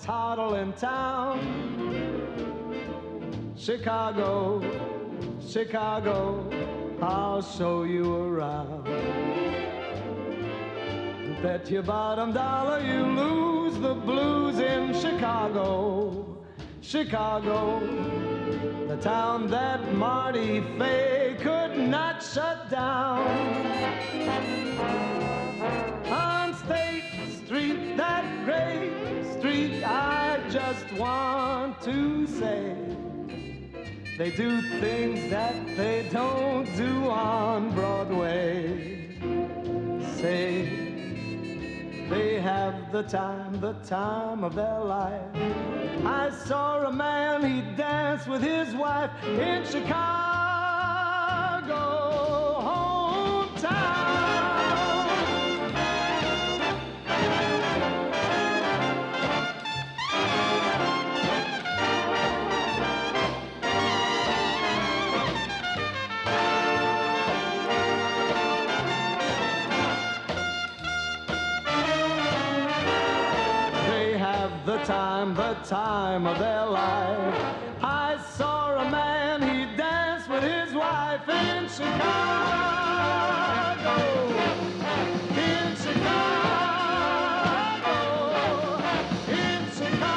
toddling town. Chicago, Chicago, I'll show you around. Bet your bottom dollar you lose the blues in Chicago. Chicago, the town that Marty Fay could not shut down. On State Street, that great street, I just want to say, they do things that they don't do on Broadway. Say, they have the time of their life. I saw a man, he danced with his wife in Chicago, hometown. The time of their life. I saw a man, he danced with his wife in Chicago. In Chicago. In Chicago.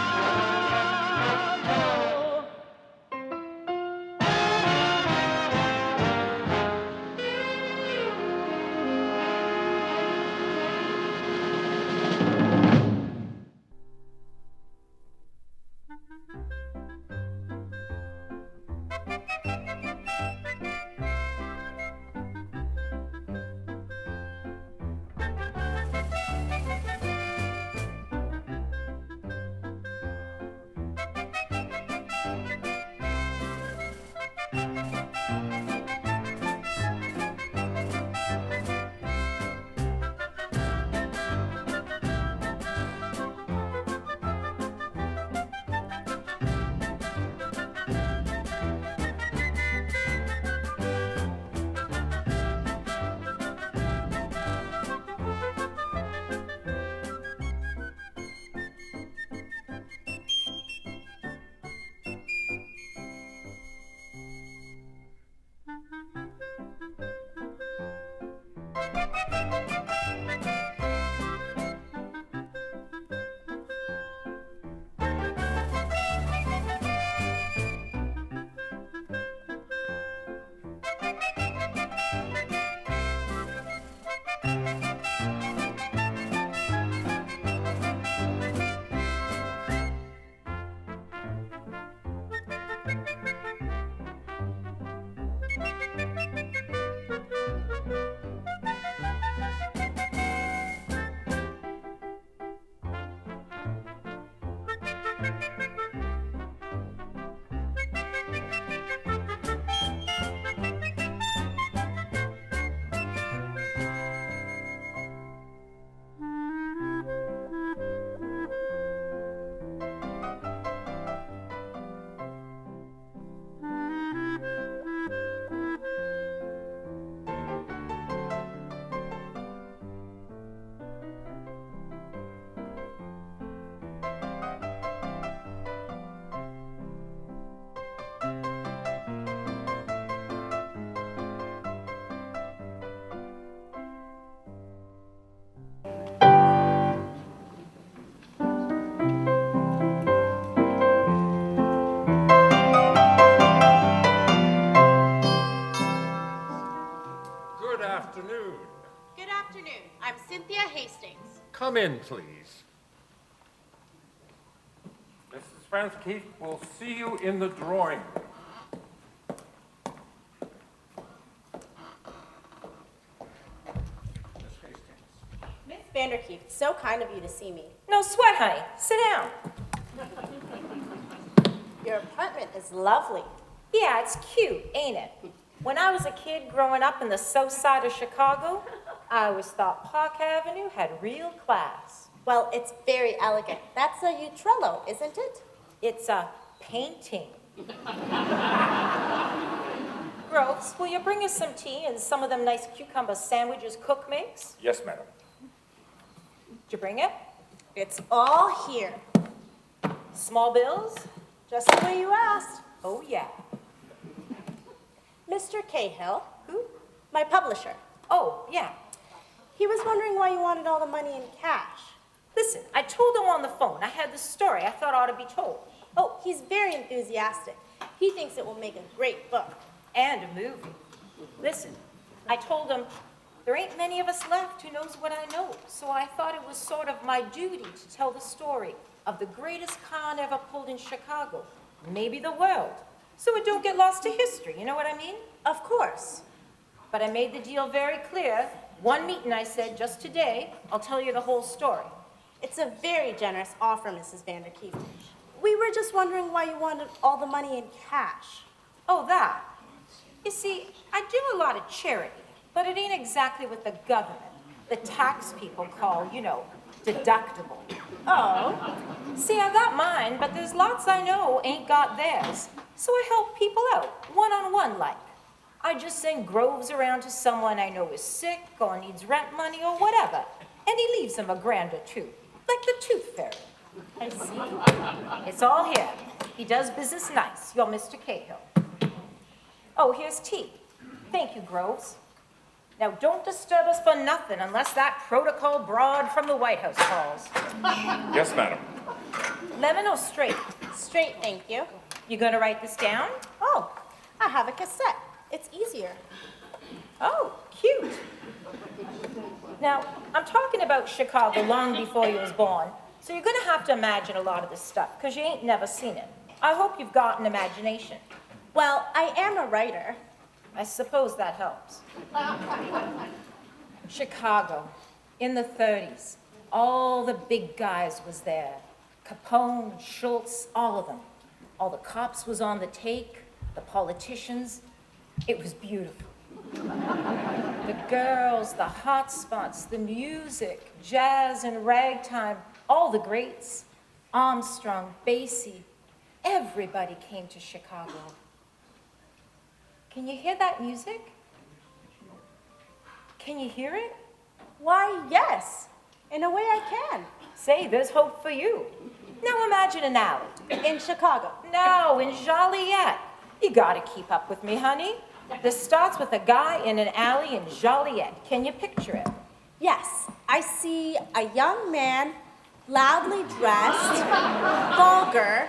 Come in, please. Mrs. Franz Keith will see you in the drawing room. Miss Vanderkeef, so kind of you to see me. No sweat, honey. Sit down. Your apartment is lovely. Yeah, it's cute, ain't it? When I was a kid growing up in the south side of Chicago, I always thought Park Avenue had real class. Well, it's very elegant. That's a Utrello, isn't it? It's a painting. Groves, will you bring us some tea and some of them nice cucumber sandwiches Cook makes? Yes, madam. Did you bring it? It's all here. Small bills? Just the way you asked. Oh, yeah. Mr. Cahill, Who? my publisher. Oh, yeah. He was wondering why you wanted all the money in cash. Listen, I told him on the phone I had this story I thought ought to be told. Oh, he's very enthusiastic. He thinks it will make a great book. And a movie. Listen, I told him there ain't many of us left who knows what I know, so I thought it was sort of my duty to tell the story of the greatest con ever pulled in Chicago, maybe the world, so it don't get lost to history, you know what I mean? Of course. But I made the deal very clear. One meeting I said, just today, I'll tell you the whole story. It's a very generous offer, Mrs. Vanderkeef. We were just wondering why you wanted all the money in cash. Oh, that. You see, I do a lot of charity, but it ain't exactly what the government, the tax people call, you know, deductible. Oh, See, I got mine, but there's lots I know ain't got theirs. So I help people out, one-on-one like. I just send groves around to someone I know is sick or needs rent money or whatever, and he leaves them $1,000 or $2, like the tooth fairy. I see. It's all here. He does business nice, your Mr. Cahill. Oh, here's tea. Thank you, Groves. Now, don't disturb us for nothing unless that protocol broad from the White House calls. Yes, madam. Lemon or straight? Straight, thank you. You gonna write this down? Oh, I have a cassette. It's easier. Oh, cute. Now, I'm talking about Chicago long before you was born, so you're gonna have to imagine a lot of this stuff, because you ain't never seen it. I hope you've got an imagination. Well, I am a writer. I suppose that helps. Chicago, in the 30s, all the big guys was there. Capone, Schultz, all of them. All the cops was on the take, the politicians. It was beautiful. The girls, the hot spots, the music, jazz and ragtime, all the greats. Armstrong, Basie, everybody came to Chicago. Can you hear that music? Can you hear it? Why, yes. In a way I can. Say, there's hope for you. Now imagine an alley. In Chicago. No, in Joliet. You gotta keep up with me, honey. This starts with a guy in an alley in Joliet. Can you picture it? Yes, I see a young man, loudly dressed, vulgar,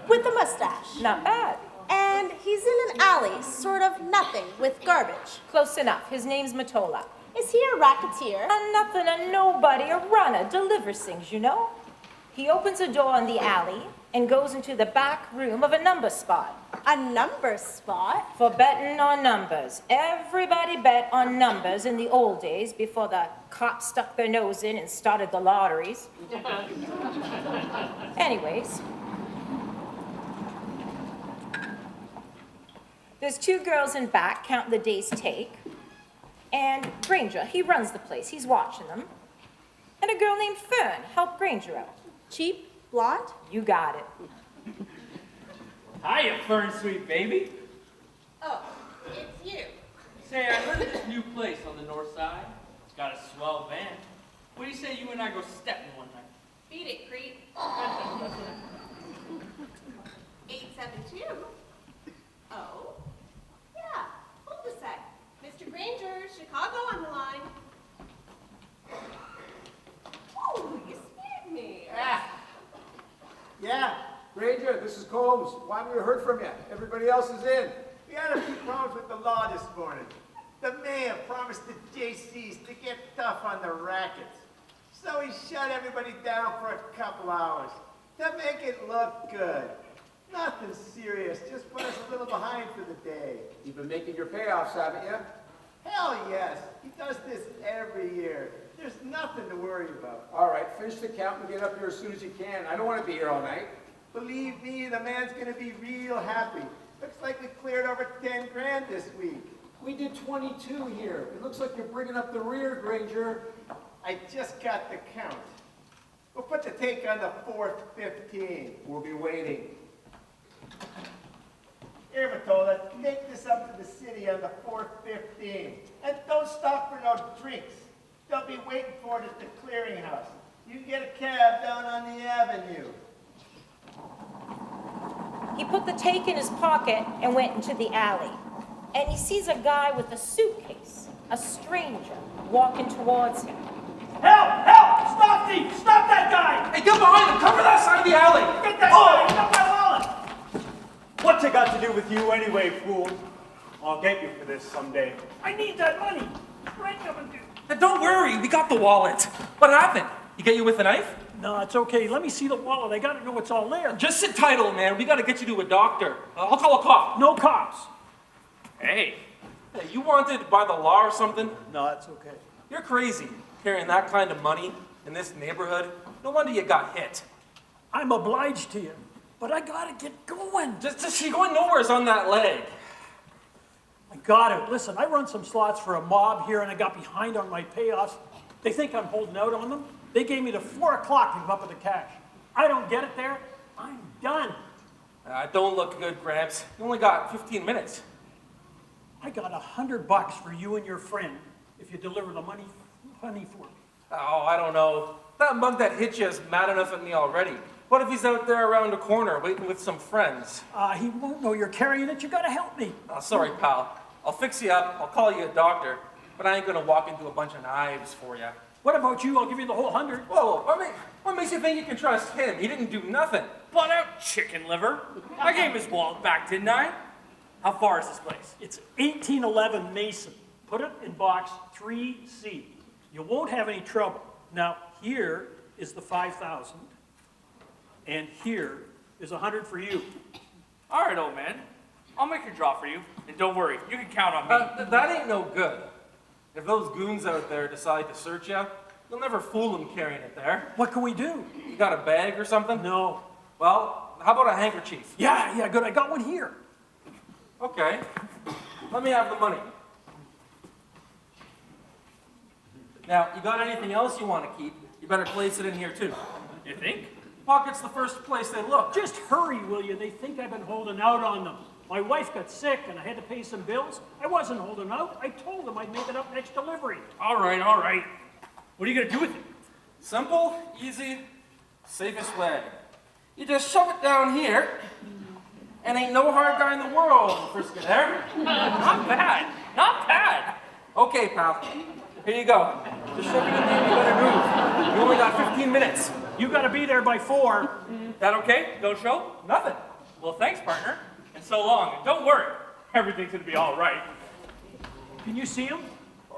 with a mustache. Not bad. And he's in an alley, sort of nothing, with garbage. Close enough. His name's Matola. Is he a racketeer? A nothing, a nobody, a runner, delivers things, you know? He opens a door in the alley and goes into the back room of a number spot. A number spot? For betting on numbers. Everybody bet on numbers in the old days before the cops stuck their nose in and started the lotteries. Anyways, there's 2 girls in back counting the day's take. And Granger, he runs the place. He's watching them. And a girl named Fern helped Granger out. Cheap? Blonde? You got it. Hiya, Fern, sweet baby. Oh, it's you. Say, I heard of this new place on the north side. It's got a swell band. What do you say you and I go stepping one night? Beat it, creep. 872. Oh, yeah. Hold a sec. Mr. Granger, Chicago on the line. Oh, you scared me. Yeah, Granger, this is Combs. Why haven't we heard from you? Everybody else is in. We had a few problems with the law this morning. The mayor promised the JCs to get tough on the rackets. So he shut everybody down for a couple hours to make it look good. Nothing serious, just put us a little behind for the day. You've been making your payoffs, haven't you? Hell yes, he does this every year. There's nothing to worry about. All right, finish the count and get up here as soon as you can. I don't want to be here all night. Believe me, the man's gonna be real happy. Looks like we cleared over 10 grand this week. We did 22 here. It looks like you're bringing up the rear, Granger. I just got the count. We'll put the take on the 4th 15. We'll be waiting. Here, Matola, take this up to the city on the 4th 15. And don't stop for no drinks. They'll be waiting for it at the clearinghouse. You can get a cab down on the avenue. He put the take in his pocket and went into the alley. And he sees a guy with a suitcase, a stranger, walking towards him. Help! Help! Stop thief! Stop that guy! Hey, get behind him! Cover that side of the alley! Get that guy! Get my wallet! What's it got to do with you anyway, fool? I'll get you for this someday. I need that money. Rent coming due. Hey, don't worry, we got the wallet. What happened? He get you with a knife? No, it's okay. Let me see the wallet. I gotta know what's all there. Just sit tight, old man. We gotta get you to a doctor. I'll call a cop. No cops. Hey, you wanted by the law or something? No, it's okay. You're crazy, carrying that kind of money in this neighborhood. No wonder you got hit. I'm obliged to you, but I gotta get going. Just she going nowhere's on that leg. I got it. Listen, I run some slots for a mob here, and I got behind on my payoffs. They think I'm holding out on them. They gave me to 4 o'clock to come up with the cash. I don't get it there, I'm done. Don't look good, Gramps. You only got 15 minutes. I got $100 for you and your friend if you deliver the money for me. Oh, I don't know. That mug that hit you is mad enough at me already. What if he's out there around the corner waiting with some friends? He won't know you're carrying it. You gotta help me. Oh, sorry, pal. I'll fix you up. I'll call you a doctor. But I ain't gonna walk into a bunch of knives for you. What about you? I'll give you the whole 100. Whoa, what makes you think you can trust him? He didn't do nothing. Butt out, chicken liver. I gave his wallet back, didn't I? How far is this place? It's 1811 Mason. Put it in box 3C. You won't have any trouble. Now, here is the 5,000, and here is 100 for you. All right, old man. I'll make a draw for you, and don't worry, you can count on me. That ain't no good. If those goons out there decide to search you, you'll never fool them carrying it there. What can we do? You got a bag or something? No. Well, how about a handkerchief? Yeah, good. I got one here. Okay. Let me have the money. Now, you got anything else you want to keep? You better place it in here too. You think? Pocket's the first place they look. Just hurry, will you? They think I've been holding out on them. My wife got sick and I had to pay some bills. I wasn't holding out. I told them I'd make it up next delivery. All right, all right. What are you gonna do with it? Simple, easy, safest way. You just shove it down here, and ain't no hard guy in the world will frisk it there. Not bad, not bad. Okay, pal. Here you go. Just shove it in there and you better move. You only got 15 minutes. You gotta be there by 4. That okay? No show? Nothing. Well, thanks, partner. And so long. And don't worry. Everything's gonna be all right. Can you see him?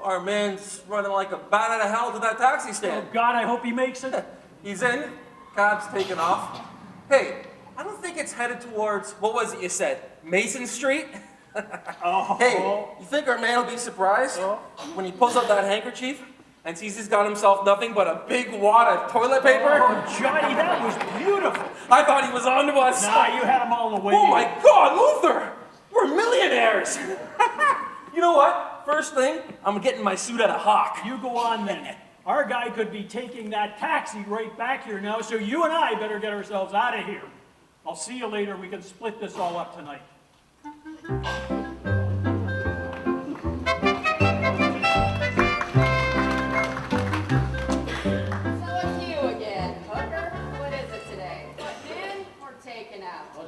Our man's running like a bat out of hell to that taxi Oh, stand. God, I hope he makes it. He's in. Cab's taking off. Hey, I don't think it's headed towards, what was it you said? Mason Street? Oh. Hey, you think our man will be surprised when he pulls up that handkerchief and sees he's got himself nothing but a big wad of toilet paper? Oh, Johnny, that was beautiful. I thought he was onto us. Nah, you had him all the way. Oh my God, Luther! We're millionaires! You know what? First thing, I'm getting my suit at a hawk. You go on then. Our guy could be taking that taxi right back here now, so you and I better get ourselves out of here. I'll see you later. We can split this all up tonight.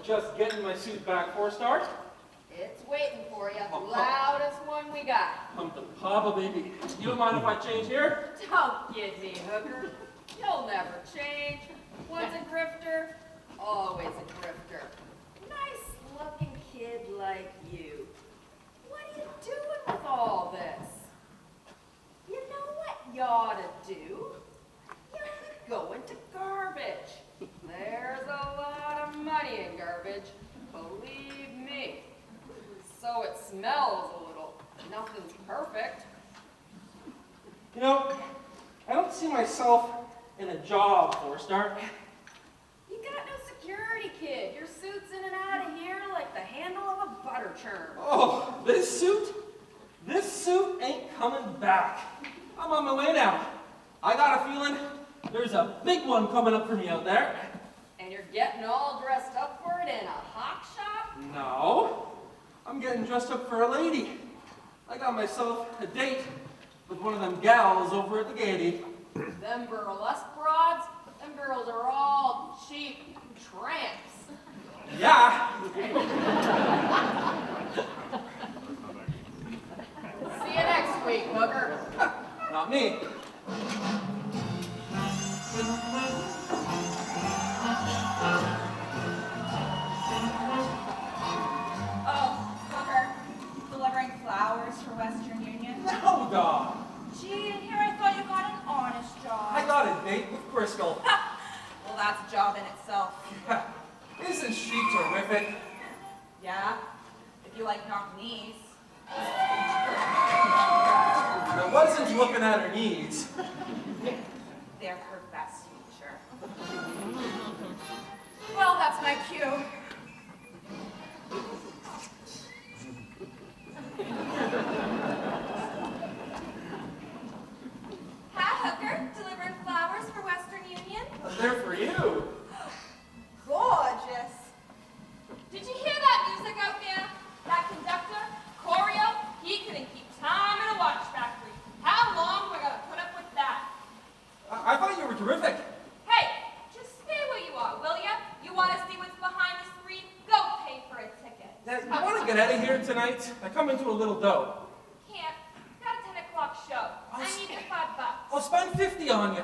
Just getting my suit back for a start. It's waiting for you. The loudest one we got. Come to Papa, baby. You don't mind if I change here? Don't kid me, hooker. You'll never change. Once a grifter, always a grifter. Nice-looking kid like you. What are you doing with all this? You know what you ought to do? You ought to go into garbage. There's a lot of money in garbage, believe me. So it smells a little. Nothing's perfect. You know, I don't see myself in a job for a start. You got no security, kid. Your suit's in and out of here like the handle of a butter churn. Oh, this suit ain't coming back. I'm on my way now. I got a feeling there's a big one coming up for me out there. And you're getting all dressed up for it in a hawk shop? No, I'm getting dressed up for a lady. I got myself a date with one of them gals over at the Gaiety. Them burlesque broads, them girls are all cheap tramps. Yeah. See you next week, hooker. Not me. Oh, hooker, delivering flowers for Western Union? No, dog. Gee, and here I thought you got an honest job. I got a date with Crystal. Well, that's a job in itself. Yeah. Isn't she terrific? Yeah, if you like knock knees. I wasn't looking at her knees. They're her best feature. Well, that's my cue. Hi, hooker, delivering flowers for Western Union? They're for you. Gorgeous. Did you hear that music out there? That conductor, Choreo, he couldn't keep time in a watch factory. How long am I gonna put up with that? I thought you were terrific. Hey, just stay where you are, will ya? You wanna see what's behind the screen? Go pay for a ticket. Now, you want to get out of here tonight? I come into a little dough. Can't. Got a 10 o'clock show. I need the $5. I'll spend 50 on you.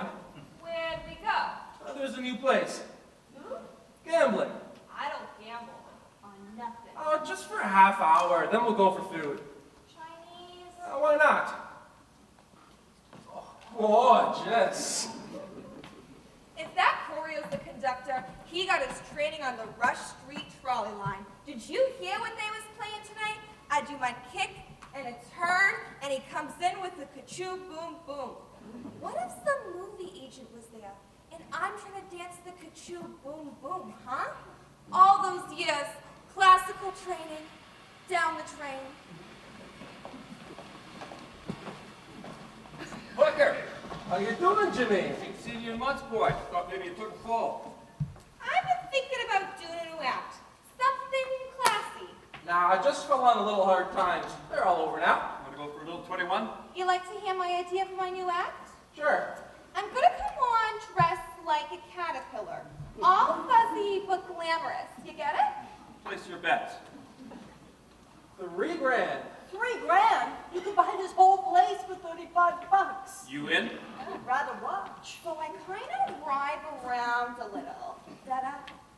Where'd we go? There's a new place. Who? Gambling. I don't gamble on nothing. Oh, just for a half hour, then we'll go for food. Chinese? Why not? Oh, gorgeous. If that Choreo's the conductor, he got his training on the Rush Street trolley line. Did you hear what they was playing tonight? I do my kick and a turn, and he comes in with the ka-choo boom boom. What if some movie agent was there, and I'm trying to dance the ka-choo boom boom, huh? All those years, classical training, down the train. Hooker, how you doing, Jimmy? Ain't seen you in months, boy. Thought maybe you took a fall. I've been thinking about doing a new act. Something classy. Nah, I just fell on a little hard times. They're all over now. Want to go for a little 21? You like to hear my idea for my new act? Sure. I'm gonna come on dressed like a caterpillar. All fuzzy but glamorous. You get it? Place your bets. $3 grand. $3 grand? You could buy this whole place for $35. You in? I'd rather watch. So I kind of drive around a little. Da-da,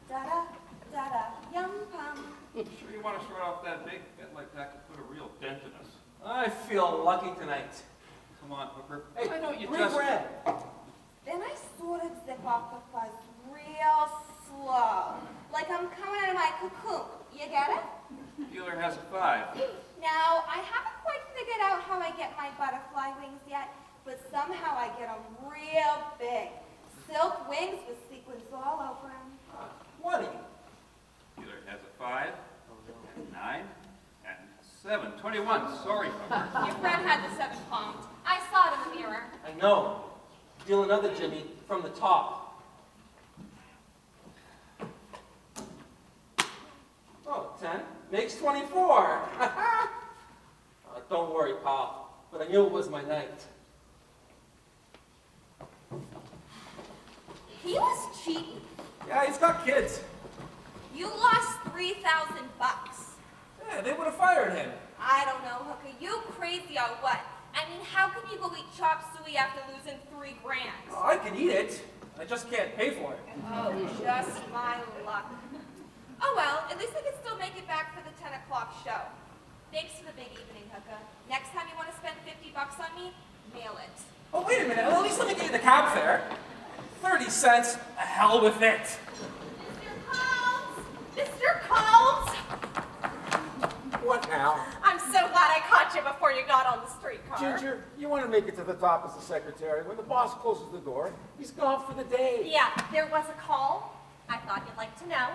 da-da, da-da, yum pum. Sure you want to start off that big? Bet like that could put a real dent in us. I feel lucky tonight. Come on, Hooker. Hey, why don't you $3 just... grand. Then I sort of zip off the fuzz real slow. Like I'm coming out of my cocoon. You get it? Dealer has a 5. Now, I haven't quite figured out how I get my butterfly wings yet, but somehow I get them real big. Silk wings with sequins all over them. 20. Dealer has a 5, and 9, and 7. 21. Sorry, Hooker. Your friend had the 7 pumped. I saw it in the mirror. I know. Deal another, Jimmy, from the top. Oh, 10 makes 24. Don't worry, pal. But I knew it was my night. He was cheating. Yeah, he's got kids. You lost $3,000. Yeah, they would have fired him. I don't know, Hooker. You crazy or what? I mean, how can you go eat chop suey after losing $3 grand? Oh, I could eat it. I just can't pay for it. Oh, just my luck. Oh well, at least I can still make it back for the 10 o'clock show. Thanks for the big evening, Hooker. Next time you want to spend $50 on me, mail it. Oh, wait a minute. At least let me get you the cab fare. 30 cents. The hell with it. Mr. Combs! Mr. Combs! What now? I'm so glad I caught you before you got on the streetcar. Ginger, you want to make it to the top as a secretary. When the boss closes the door, he's gone for the day. Yeah, there was a call. I thought you'd like to know.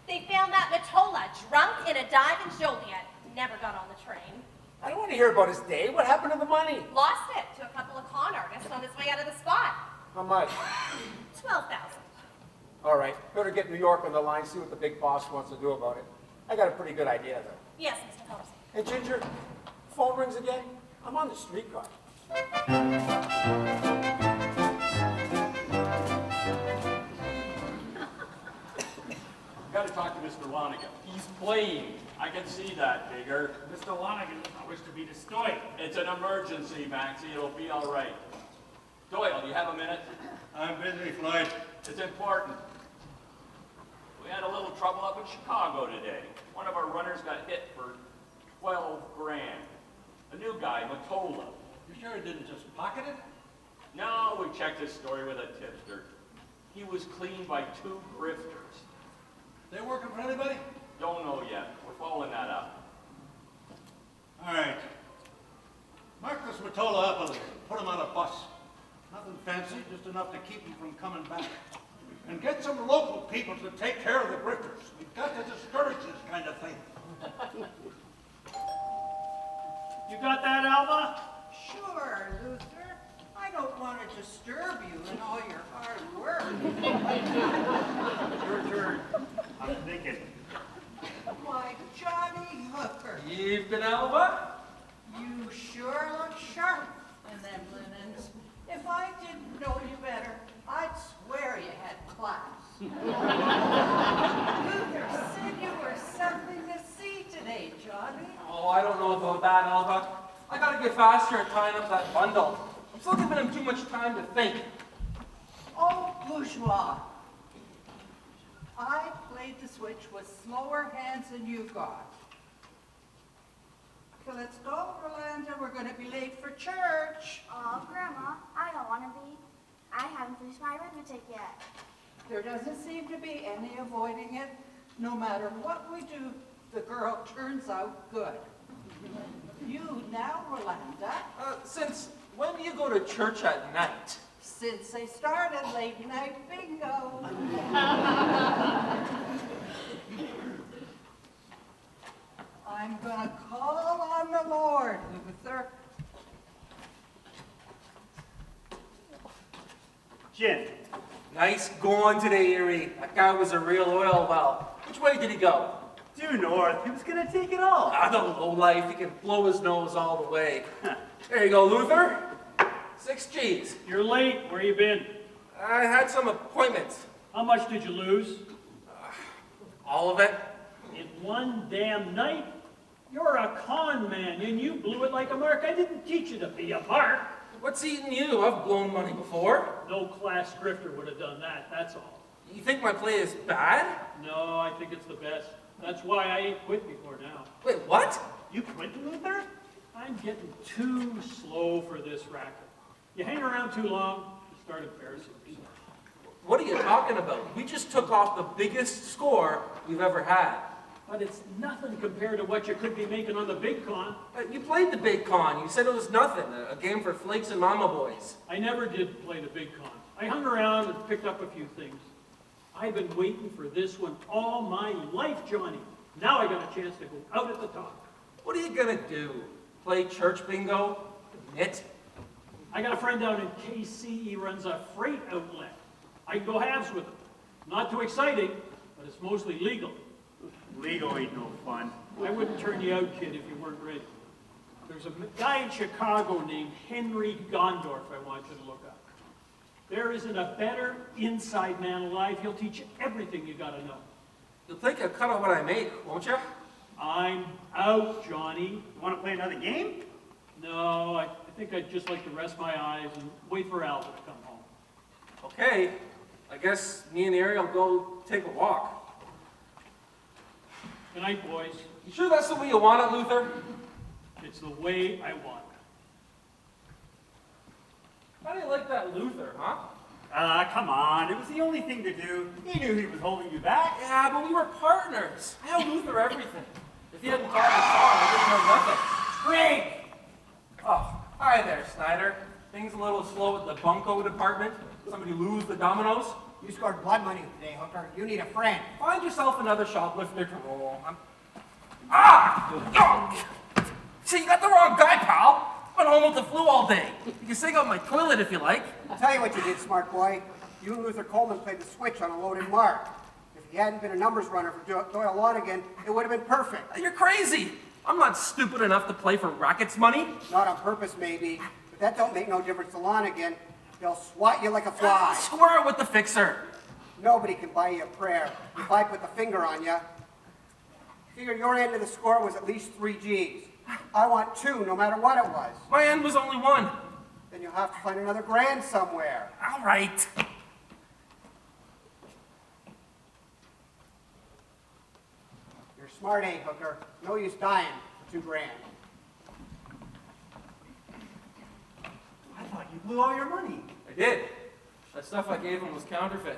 They found that Matola drunk in a dive in Joliet. Never got on the train. I don't want to hear about his day. What happened to the money? Lost it to a couple of con artists on his way out of the spot. How much? 12,000. All right, better get New York on the line, see what the big boss wants to do about it. I got a pretty good idea, though. Yes, Mr. Combs. Hey, Ginger, phone rings again? I'm on the streetcar. Got got to talk to Mr. Lonigan. He's playing. I can see that, Digger. Mr. Lonigan, I wish to be destroyed. It's an emergency, Maxie. It'll be all right. Doyle, do you have a minute? I'm busy, Floyd. It's important. We had a little trouble up in Chicago today. One of our runners got hit for 12 grand. A new guy, Matola. You sure he didn't just pocket it? No, we checked his story with a tipster. He was cleaned by 2 grifters. They working for anybody? Don't know yet. We're following that up. All right. Mark this Matola up and put him on a bus. Nothing fancy, just enough to keep him from coming back. And get some local people to take care of the grifters. We've got to discourage this kind of thing. You got that, Alva? Sure, Luther. I don't want to disturb you in all your hard work. Your turn. I'm thinking. My Johnny Hooker. Evening, Alva. You sure look sharp in them linens. If I didn't know you better, I'd swear you had class. Luther said you were something to see today, Johnny. Oh, I don't know about that, Alva. I gotta get faster at tying up that bundle. I'm still giving him too much time to think. Oh, bourgeois. I played the switch with slower hands than you got. So let's go, Rolanda. We're going to be late for church. Oh, Grandma, I don't want to be. I haven't finished my arithmetic yet. There doesn't seem to be any avoiding it. No matter what we do, the girl turns out good. You now, Rolanda. Since when do you go to church at night? Since they started late night bingo. I'm gonna call on the Lord, Luther. Gin. Nice going today, Erie. That guy was a real oil well. Which way did he go? Due north. He was gonna take it all. I don't know life. He can blow his nose all the way. There you go, Luther. 6 G's. You're late. Where you been? I had some appointments. How much did you lose? All of it. In one damn night? You're a con man, and you blew it like a mark. I didn't teach you to be a mark. What's eating you? I've blown money before. No class grifter would have done that, that's all. You think my play is bad? No, I think it's the best. That's why I ain't quit before now. Wait, what? You quit, Luther? I'm getting too slow for this racket. You hang around too long, you start embarrassing yourself. What are you talking about? We just took off the biggest score we've ever had. But it's nothing compared to what you could be making on the big con. You played the big con. You said it was nothing. A game for flakes and mama boys. I never did play the big con. I hung around and picked up a few things. I've been waiting for this one all my life, Johnny. Now I got a chance to go out at the top. What are you gonna do? Play church bingo? Knit? I got a friend down in KC. He runs a freight outlet. I can go halves with him. Not too exciting, but it's mostly legal. Legal ain't no fun. I wouldn't turn you out, kid, if you weren't ready. There's a guy in Chicago named Henry Gondorf I want you to look up. There isn't a better inside man alive. He'll teach you everything you gotta know. You'll take a cut of what I make, won't you? I'm out, Johnny. You want to play another game? No, I think I'd just like to rest my eyes and wait for Alva to come home. Okay. I guess me and Ariel will go take a walk. Good night, boys. You sure that's the way you want it, Luther? It's the way I want it. How do you like that Luther, huh? Come on. It was the only thing to do. He knew he was holding you back. Yeah, but we were partners. I owe Luther everything. If he hadn't taught me song, I wouldn't know nothing. Greg! Oh, hi there, Snyder. Things a little slow at the bunco department. Somebody lose the dominoes? You scored blood money today, Hooker. You need a friend. Find yourself another shoplifter to roll. Ah! Oh. See, you got the wrong guy, pal. I've been home with the flu all day. You can sing out my toilet if you like. I'll tell you what you did, smart boy. You and Luther Coleman played the switch on a loaded mark. If you hadn't been a numbers runner for Doyle Lonigan, it would have been perfect. You're crazy. I'm not stupid enough to play for rackets money. Not on purpose, maybe. But that don't make no difference to Lonigan. They'll swat you like a fly. Square it with the fixer. Nobody can buy you a prayer if I put the finger on you. Figure your end of the score was at least 3 G's. I want 2, no matter what it was. My end was only 1. Then you'll have to find another grand somewhere. All right. You're smart, eh, hooker? No use dying for 2 grand. I thought you blew all your money. I did. That stuff I gave him was counterfeit.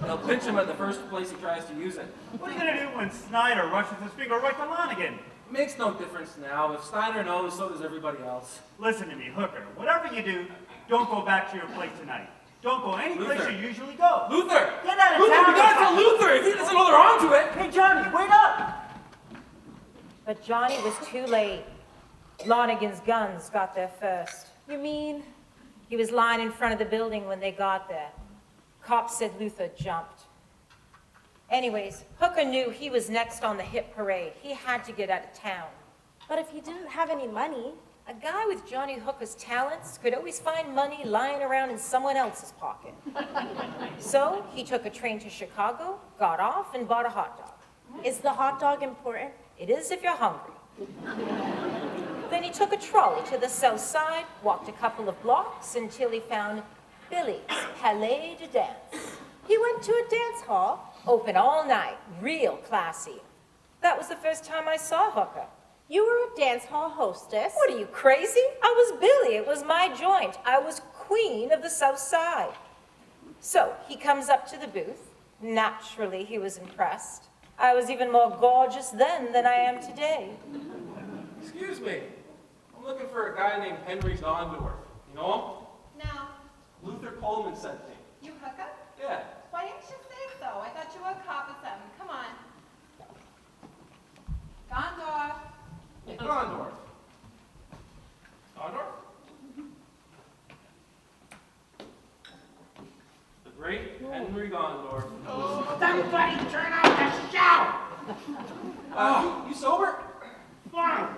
They'll pinch him at the first place he tries to use it. What are you gonna do when Snyder rushes his finger right to Lonigan? It makes no difference now. If Steiner knows, so does everybody else. Listen to me, hooker. Whatever you do, don't go back to your place tonight. Don't go any place Luther. you usually go. Luther! Get out of Luther, town! we gotta tell Luther! If he doesn't know they're onto it! Hey, Johnny, wait up! But Johnny was too late. Lonigan's guns got there first. You mean? He was lying in front of the building when they got there. Cops said Luther jumped. Anyways, Hooker knew he was next on the hit parade. He had to get out of town. But if he didn't have any money? A guy with Johnny Hooker's talents could always find money lying around in someone else's pocket. So he took a train to Chicago, got off, and bought a hot dog. Is the hot dog important? It is if you're hungry. Then he took a trolley to the south side, walked a couple of blocks until he found Billy's Palais de Dance. He went to a dance hall? Open all night, real classy. That was the first time I saw Hooker. You were a dance hall hostess? What, are you crazy? I was Billy. It was my joint. I was queen of the South Side. So he comes up to the booth. Naturally, he was impressed. I was even more gorgeous then than I am today. Excuse me. I'm looking for a guy named Henry Gondorf. You know No. him? Luther Coleman sent me. You hooker? Yeah. Why didn't you say so? I thought you were a cop or something. Come on. Gondorf. Gondorf. Gondorf? The great Henry Gondorf. Oh, somebody turn off the show! You sober? Fine.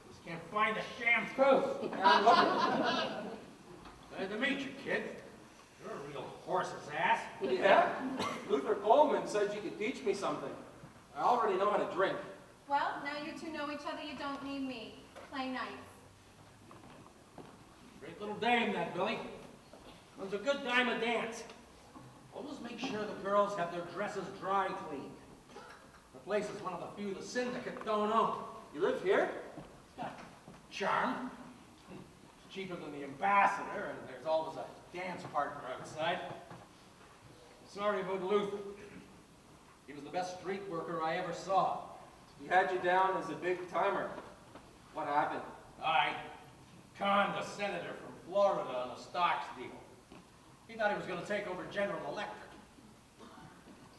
Just can't find a shampoo. Glad to meet you, kid. You're a real horse's ass. Yeah? Luther Coleman said you could teach me something. I already know how to drink. Well, now you two know each other. You don't need me. Play nice. Great little dame, that Billy. Runs a good dime a dance. Always make sure the girls have their dresses dry cleaned. The place is one of the few the syndicate don't own. You live here? It's got charm. It's cheaper than the ambassador, and there's always a dance partner outside. Sorry about Luther. He was the best street worker I ever saw. He had you down as a big timer. What happened? I conned a senator from Florida on a stocks deal. He thought he was going to take over General Electric.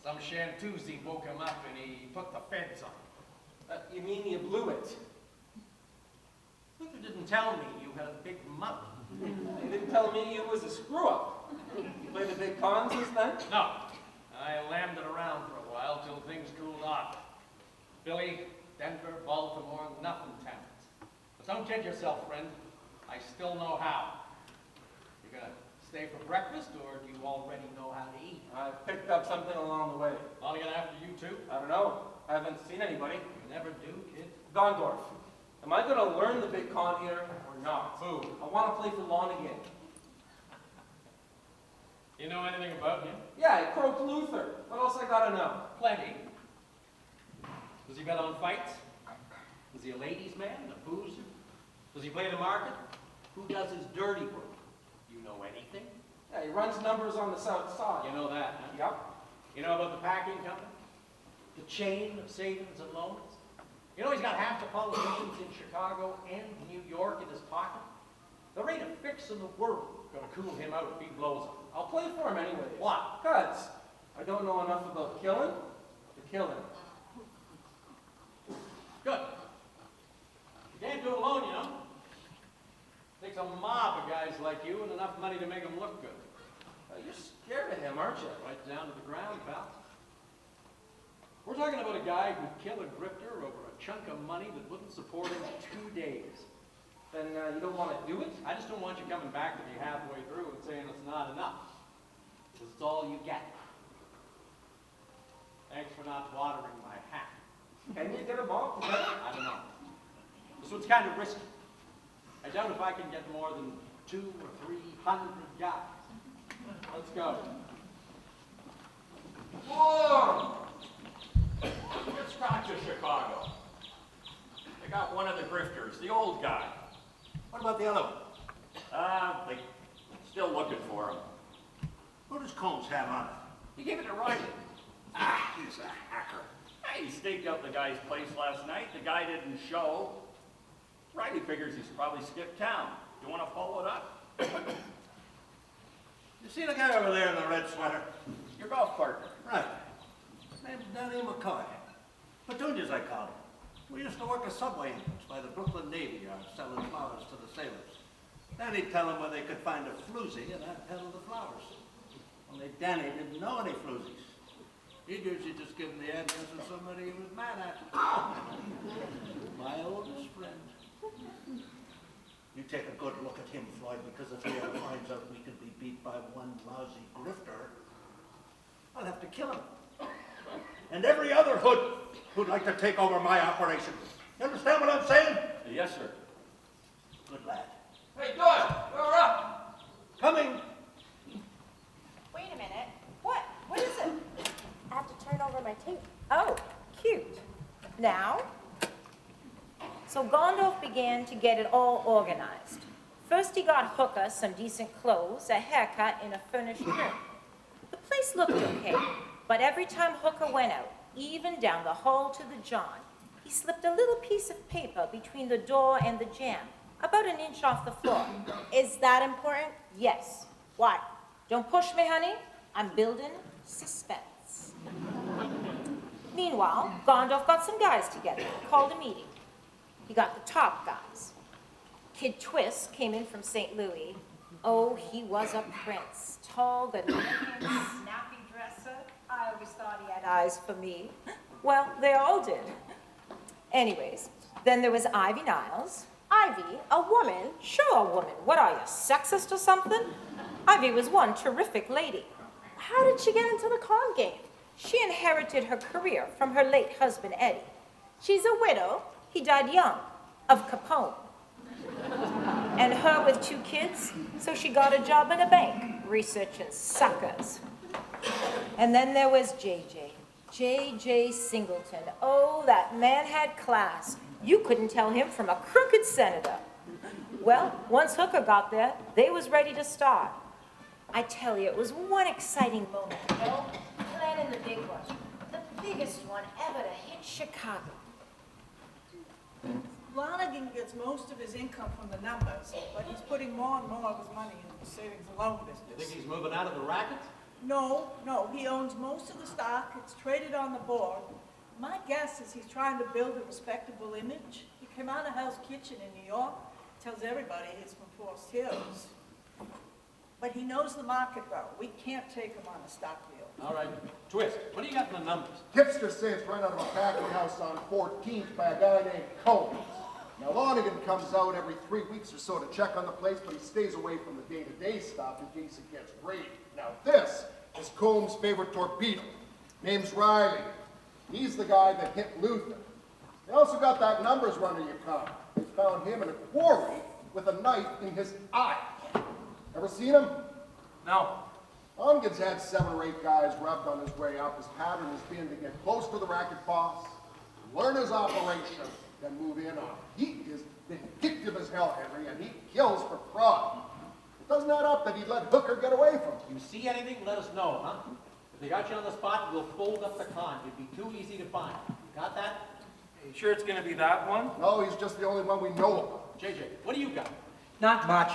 Some Shantuzi woke him up and he put the feds on. You mean you blew it? Luther didn't tell me you had a big mouth. He didn't tell me you was a screw-up. You played the big cons since then? No. I lammed it around for a while till things cooled off. Philly, Denver, Baltimore, nothing towns. But don't kid yourself, friend. I still know how. You gonna stay for breakfast, or do you already know how to eat? I picked up something along the way. Lonigan after you too? I don't know. I haven't seen anybody. You never do, kid. Gondorf, am I gonna learn the big con here or not? Who? I want to play for Lonigan. You know anything about him? Yeah, I croaked Luther. What else I gotta know? Plenty. Does he bet on fights? Is he a ladies' man, a boozer? Does he play the market? Who does his dirty work? You know anything? Yeah, he runs numbers on the south side. You know that, huh? Yep. You know about the packing company? The chain of savings and loans? You know he's got half the politicians in Chicago and New York in his pocket? There ain't a fix in the world gonna cool him out if he blows up. I'll play for him anyway. Why? Because I don't know enough about killing to kill him. Good. You can't do it alone, you know. Takes a mob of guys like you and enough money to make them look good. You're scared of him, aren't you? Right down to the ground, pal. We're talking about a guy who'd kill a grifter over a chunk of money that wouldn't support him 2 days. Then you don't want to do it? I just don't want you coming back to me halfway through and saying it's not enough. Because it's all you get. Thanks for not watering my hat. Can you get them all together? I don't know. This one's kind of risky. I doubt if I can get more than 200 or 300 guys. Let's go. Whoa! It's not just Chicago. They got one of the grifters, the old guy. What about the other one? They still looking for him. Who does Coons have on it? He gave it to Riley. Ah, he's a hacker. He staked out the guy's place last night. The guy didn't show. Riley figures he's probably skipped town. You want to follow it up? You see the guy over there in the red sweater? Your golf partner. Right. His name's Danny McCoy. Petunias, I call him. We used to work a subway entrance by the Brooklyn Navy Yard selling flowers to the sailors. Danny'd tell them where they could find a floozy, and I'd peddle the flowers. Only Danny didn't know any floozies. He'd usually just give them the address of somebody he was mad at. My oldest friend. You take a good look at him, Floyd, because if he ever finds out we can be beat by one lousy grifter, I'll have to kill him. And every other hood who'd like to take over my operation. You understand what I'm saying? Yes, sir. Good lad. Hey, Doyle, you're up. Coming. Wait a minute. What? What is it? I have to turn over my tape. Oh, cute. Now? So Gondorf began to get it all organized. First he got Hooker some decent clothes, a haircut, and a furnished room. The place looked okay, but every time Hooker went out, even down the hall to the John, he slipped a little piece of paper between the door and the jamb, about an inch off the floor. Is that important? Yes. Why? Don't push me, honey. I'm building suspense. Meanwhile, Gondorf got some guys together, called a meeting. He got the top guys. Kid Twist came in from St. Louis. Oh, he was a prince. Tall, good-looking, snappy dresser. I always thought he had eyes for me. Well, they all did. Anyways, then there was Ivy Niles. Ivy, a woman? Sure, a woman. What are you, sexist or something? Ivy was one terrific lady. How did she get into the con game? She inherited her career from her late husband, Eddie. She's a widow. He died young, of Capone. And her with 2 kids, so she got a job in a bank, researching suckers. And then there was JJ. J.J. Singleton. Oh, that man had class. You couldn't tell him from a crooked senator. Well, once Hooker got there, they was ready to start. I tell you, it was one exciting moment, you know? Planning the big one. The biggest one ever to hit Chicago. Flanagan gets most of his income from the numbers, but he's putting more and more of his money in the savings and loan business. You think he's moving out of the racket? No, he owns most of the stock. It's traded on the board. My guess is he's trying to build a respectable image. He came out of Hell's Kitchen in New York, tells everybody he's from Forest Hills. But he knows the market well. We can't take him on a stock deal. All right, Twist, what do you got in the numbers? Tipsters say it's right out of a packing house on 14th by a guy named Coons. Now, Lonigan comes out every 3 weeks or so to check on the place, but he stays away from the day-to-day stuff in case it gets raided. Now, this is Combs' favorite torpedo. Name's Riley. He's the guy that hit Luther. They also got that numbers runner you caught. They found him in a quarry with a knife in his eye. Ever seen him? No. Lonigan's had 7 or 8 guys rubbed on his way up. His pattern has been to get close to the racket boss, learn his operation, then move in on him. He is vindictive as hell, Henry, and he kills for fraud. It doesn't add up that he'd let Hooker get away from him. You see anything, let us know, huh? If they got you on the spot, we'll fold up the con. It'd be too easy to find. Got that? You sure it's gonna be that one? No, he's just the only one we know about. JJ, what do you got? Not much.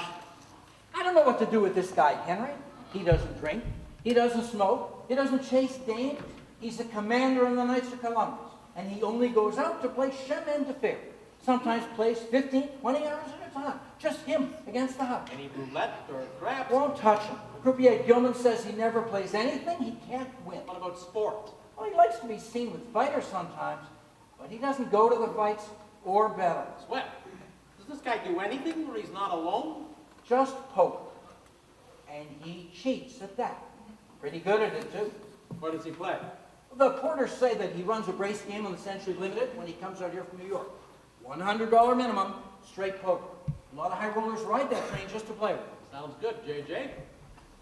I don't know what to do with this guy, Henry. He doesn't drink. He doesn't smoke. He doesn't chase dames. He's the commander of the Knights of Columbus. And he only goes out to play chemin de fer. Sometimes plays 15, 20 hours at a time. Just him against the house. Any roulette or craps? Won't touch him. Croupier Gilman says he never plays anything he can't win. What about sport? Well, he likes to be seen with fighters sometimes, but he doesn't go to the fights or bet on. Well, does this guy do anything where he's not alone? Just poker. And he cheats at that. Pretty good at it, too. Where does he play? The porters say that he runs a brace game on the Century Limited when he comes out here from New York. $100 minimum, straight poker. A lot of high rollers ride that train just to play with. Sounds good, JJ.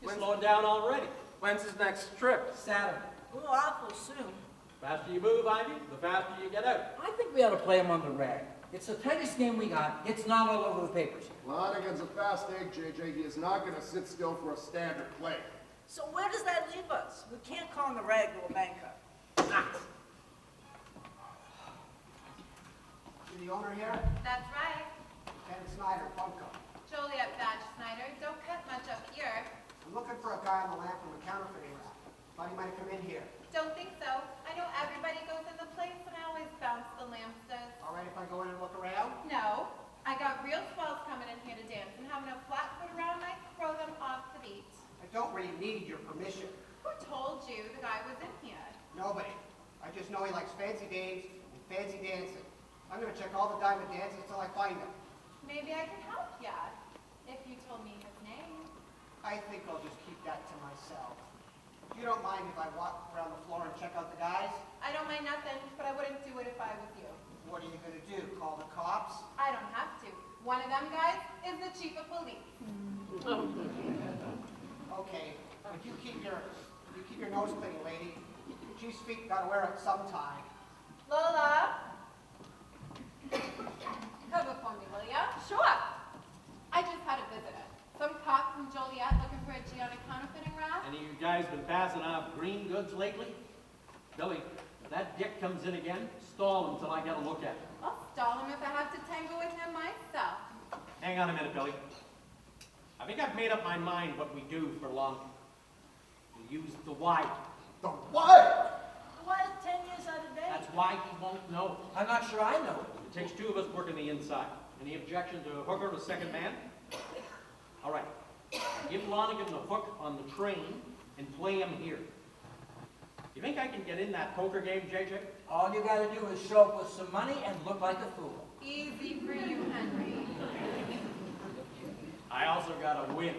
You're slowing down already. When's his next trip? Saturday. Oh, awful soon. The faster you move, Ivy, the faster you get out. I think we ought to play him on the rag. It's the tightest game we got. It's not all over the papers. Lonigan's a fast egg, JJ. He is not going to sit still for a standard play. So where does that leave us? We can't call him the rag to a banker. You the owner here? That's right. Ken Snyder, Funko. Joliet Badge Snyder. Don't cut much up here. I'm looking for a guy on the lamp from a counterfeiting rap. Thought he might have come in here. Don't think so. I know everybody goes in the place and I always bounce the lamps. All right if I go in and look around? No. I got real swells coming in here to dance and having a flat foot around I throw them off the beat. I don't really need your permission. Who told you the guy was in here? Nobody. I just know he likes fancy dames and fancy dancing. I'm going to check all the diamond dances till I find him. Maybe I can help ya, if you told me his name. I think I'll just keep that to myself. You don't mind if I walk around the floor and check out the guys? I don't mind nothing, but I wouldn't do it if I was you. What are you going to do? Call the cops? I don't have to. One of them guys is the chief of police. Okay, but you keep your nose clean, lady. Your chief's feet gotta wear it sometime. Lola, cover for me, will ya? Sure. I just had a visitor. Some cop from Joliet looking for a G on a counterfeiting rap. Any of you guys been passing out green goods lately? Billy, if that dick comes in again, stall him until I get a look at him. I'll stall him if I have to tangle with him myself. Hang on a minute, Billy. I think I've made up my mind what we do for long. We use the wire. The what? Why 10 years out of date? That's why he won't know. I'm not sure I know. It takes two of us working the inside. Any objection to Hooker, the second man? All right. Give Lonigan the hook on the train and play him here. You think I can get in that poker game, JJ? All you gotta do is show up with some money and look like a fool. Easy for you, Henry. I also gotta win.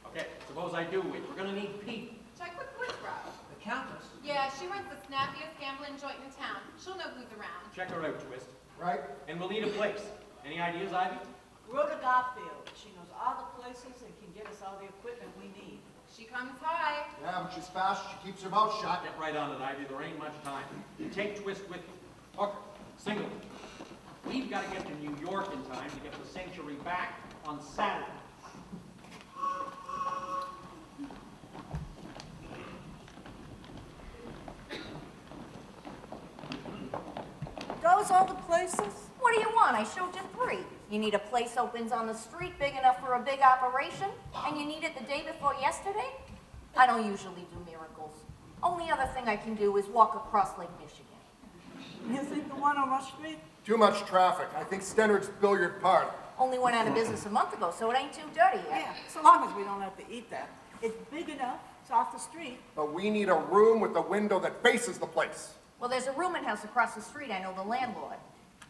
Okay, suppose I do win. We're gonna need Pete. Check with Woodrow. The Countess? Yeah, she runs the snappiest gambling joint in town. She'll know who's around. Check her out, Twist. Right. And we'll need a place. Any ideas, Ivy? Rhoda Garfield. She knows all the places and can get us all the equipment we need. She comes high. Yeah, but she's fast. She keeps her mouth shut. Get right on it, Ivy. There ain't much time. You take Twist with you. Hooker, single. We've got to get to New York in time to get the Sanctuary back on Saturday. Those all the places? What do you want? I showed you 3. You need a place opens on the street big enough for a big operation, and you need it the day before yesterday? I don't usually do miracles. Only other thing I can do is walk across Lake Michigan. You think the one on Rush Street? Too much traffic. I think Stennard's billiard parlor. Only went out of business a month ago, so it ain't too dirty yet. Yeah, so long as we don't have to eat that. It's big enough. It's off the street. But we need a room with a window that faces the place. Well, there's a rooming house across the street. I know the landlord.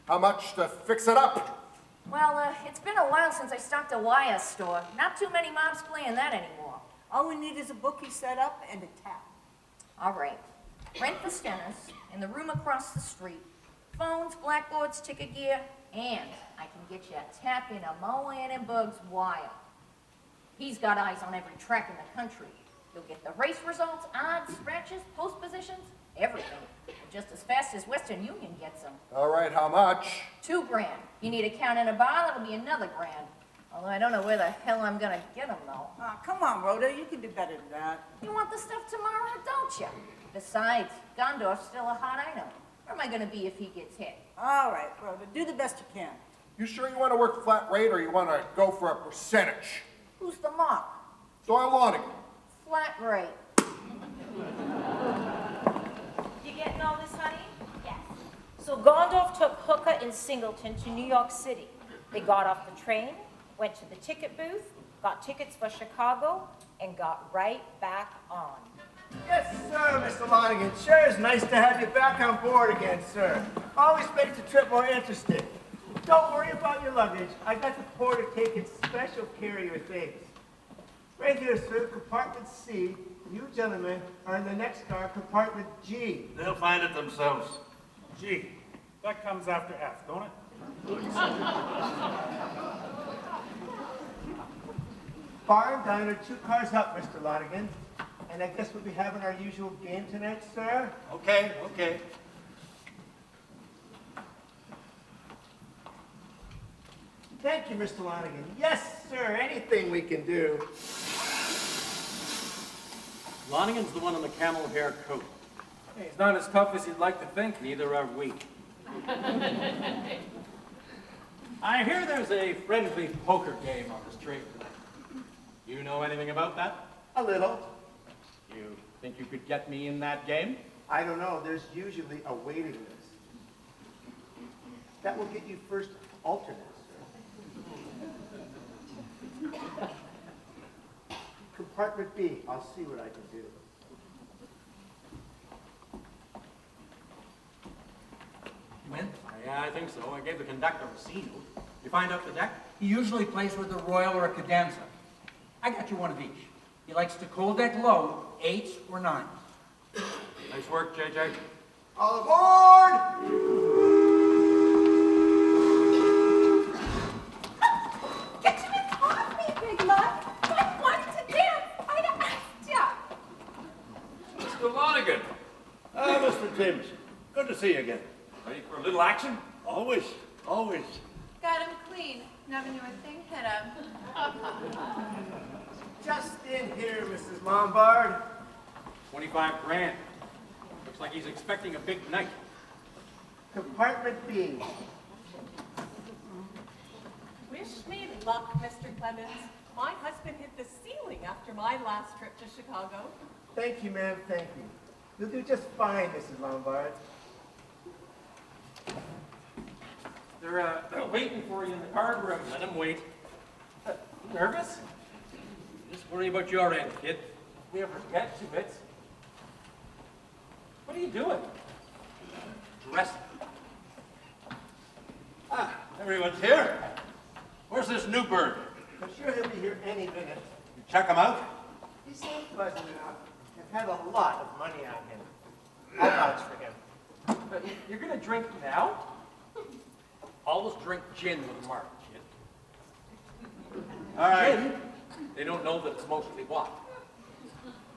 How much to fix it up? Well, it's been a while since I stocked a wire store. Not too many mobs playing that anymore. All we need is a bookie set up and a tap. All right. Rent the Stenners in the room across the street. Phones, blackboards, ticket gear, and I can get you a tap in a Moan and Bugs wire. He's got eyes on every track in the country. You'll get the race results, odds, scratches, post positions, everything. Just as fast as Western Union gets them. All right, how much? $2 grand. You need a count and a bar, that'll be another $1 grand. Although I don't know where the hell I'm gonna get them though. Oh, come on, Rhoda, you can do better than that. You want the stuff tomorrow, don't you? Besides, Gondorf's still a hot item. Where am I gonna be if he gets hit? All right, Rhoda, do the best you can. You sure you want to work flat rate or you want to go for a percentage? Who's the mark? Doyle Lonigan. Flat rate. You getting all this, honey? Yes. So Gondorf took Hooker and Singleton to New York City. They got off the train, went to the ticket booth, got tickets for Chicago, and got right back on. Yes, sir, Mr. Lonigan. Sure is nice to have you back on board again, sir. Always makes the trip more interesting. Don't worry about your luggage. I got the porter taking special care of your things. Right here, sir, compartment C. You gentlemen are in the next car, compartment G. They'll find it themselves. Gee, that comes after F, don't it? Bar and diner, 2 cars up, Mr. Lonigan. And I guess we'll be having our usual game tonight, sir? Okay, okay. Thank you, Mr. Lonigan. Yes, sir, anything we can do. Lonigan's the one in the camel hair coat. Hey, he's not as tough as you'd like to think, neither are we. I hear there's a friendly poker game on the street tonight. You know anything about that? A little. You think you could get me in that game? I don't know, there's usually a waiting list. That will get you first alternate, sir. Compartment B, I'll see what I can do. You win? Yeah, I think so. I gave the conductor a C note. You find out the deck? He usually plays with a Royal or a Cadenza. I got you one of each. He likes to cold deck low, 8s or 9s. Nice work, JJ. All aboard! Get you in coffee, Big Mud. I wanted to dance. I'd asked ya. Mr. Lonigan. Ah, Mr. Jameson. Good to see you again. Ready for a little action? Always, always. Got him clean. Never knew a thing hit him. Just in here, Mrs. Lombard. 25 grand. Looks like he's expecting a big night. Compartment B. Wish me luck, Mr. Clemens. My husband hit the ceiling after my last trip to Chicago. Thank you, ma'am, thank you. You'll do just fine, Mrs. Lombard. They're waiting for you in the card room. Let them wait. Nervous? Just worry about your end, kid. If we ever get to it. What are you doing? Dressing. Ah, everyone's here. Where's this new bird? I'm sure he'll be here any minute. You check him out? He seems pleasant enough. I've had a lot of money on him. I'll vouch for him. You're gonna drink now? Always drink gin with a mark, kid. All right. Gin? They don't know that it's mostly what.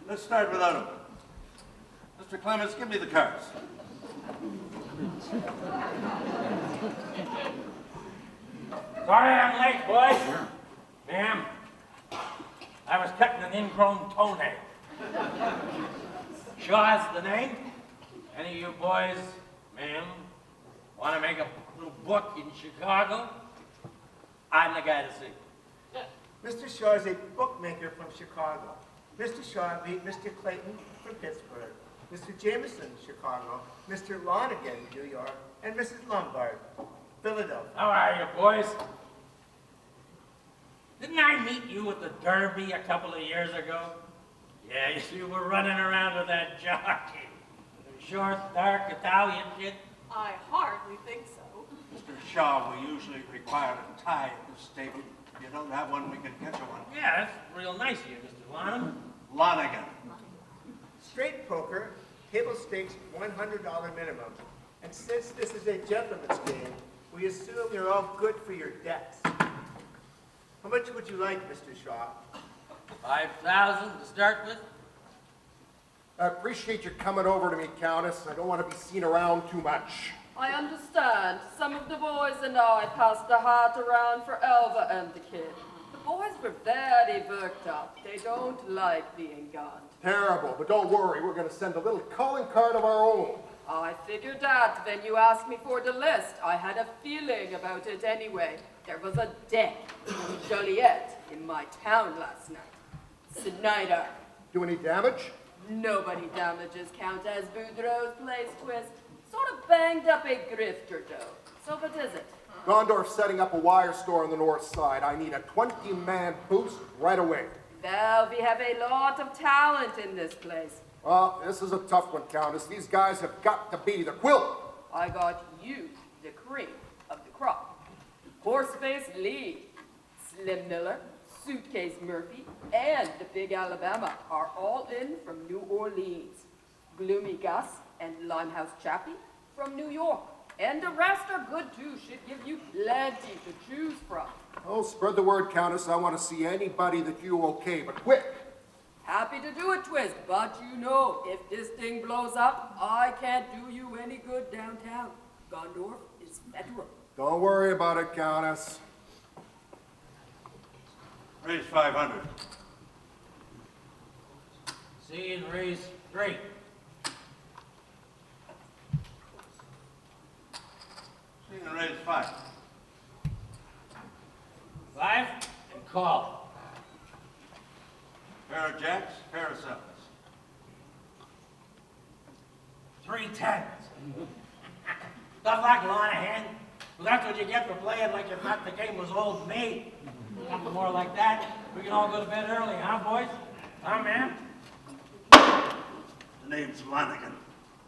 Let's start without him. Mr. Clemens, give me the cards. Sorry I'm late, boys. Ma'am, I was cutting an ingrown toenail. Shaw's the name. Any of you boys, ma'am, want to make a little book in Chicago? I'm the guy to see. Mr. Shaw is a bookmaker from Chicago. Mr. Shaw meet Mr. Clayton from Pittsburgh, Mr. Jameson, Chicago, Mr. Lonigan, New York, and Mrs. Lombard, Philadelphia. How are you, boys? Didn't I meet you at the Derby a couple of years ago? Yeah, you were running around with that jockey. Short, dark Italian kid. I hardly think so. Mr. Shaw, we usually require a tie at the stable. If you don't have one, we can get you one. Yeah, that's real nice of you, Mr. Lonham. Lonigan. Straight poker, table stakes $100 minimum. And since this is a gentleman's game, we assume you're all good for your debts. How much would you like, Mr. Shaw? 5,000 to start with. I appreciate you coming over to me, Countess. I don't want to be seen around too much. I understand. Some of the boys and I passed the hat around for Elva and the kid. The boys were very worked up. They don't like being gone. Terrible, but don't worry. We're going to send a little calling card of our own. I figured that when you asked me for the list. I had a feeling about it anyway. There was a deck in Joliet in my town last night. Snyder. Do any damage? Nobody damages Countess Boudreaux's place twist. Sort of banged up a grifter, though. So what is it? Gondorf's setting up a wire store on the north side. I need a 20-man boost right away. Well, we have a lot of talent in this place. Well, this is a tough one, Countess. These guys have got to be the quilt. I got you, the cream of the crop. Horseface Lee, Slim Miller, Suitcase Murphy, and the Big Alabama are all in from New Orleans. Gloomy Gus and Limehouse Chappie from New York. And the rest are good too, should give you plenty to choose from. Oh, spread the word, Countess. I want to see anybody that you okay, but quick. Happy to do it, Twist, but you know, if this thing blows up, I can't do you any good downtown. Gondorf is federal. Don't worry about it, Countess. Raise 500. See and raise 3. See and raise 5. 5 and call. Pair of jacks, pair of sevens. 3 tens. Stuff like Lonahan. Well, that's what you get for playing like you thought the game was old maid. Something more like that. We can all go to bed early, huh, boys? Huh, man? The name's Lanigan.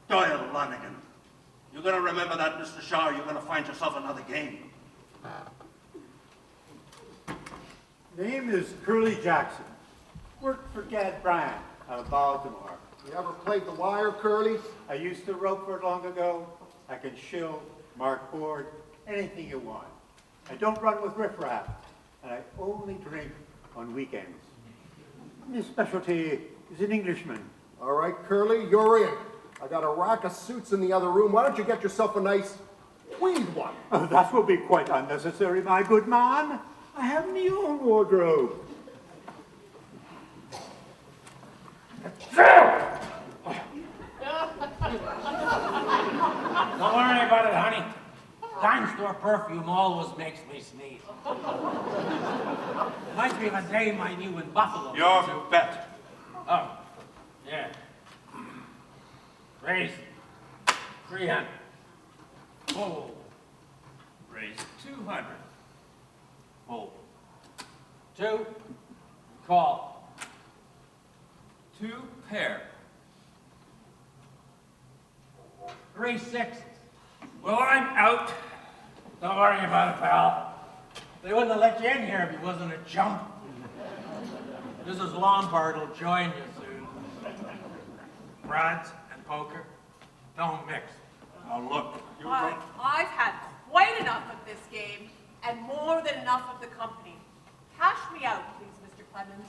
Doyle Lanigan. You're gonna remember that, Mr. Shaw. You're gonna find yourself another game. Name is Curly Jackson. Worked for Gad Bryant out of Baltimore. You ever played the wire, Curly? I used to rope for it long ago. I can shill, mark board, anything you want. I don't run with riffraff, and I only drink on weekends. My specialty is an Englishman. All right, Curly, you're in. I got a rack of suits in the other room. Why don't you get yourself a nice tweed one? Oh, that will be quite unnecessary, my good man. I have my own wardrobe. Don't worry about it, honey. Dime store perfume always makes me sneeze. Reminds me of a dame I knew in Buffalo. Your bet. Oh, yeah. Raise 300. Fold. Raise 200. Fold. 2. Call. 2 pair. 3 6s. Well, I'm out. Don't worry about it, pal. They wouldn't have let you in here if he wasn't a chump. Mrs. Lombard will join you soon. Rods and poker don't mix. Now look, you I've had quite enough of this game, and more than enough of the company. Cash me out, please, Mr. Clemens.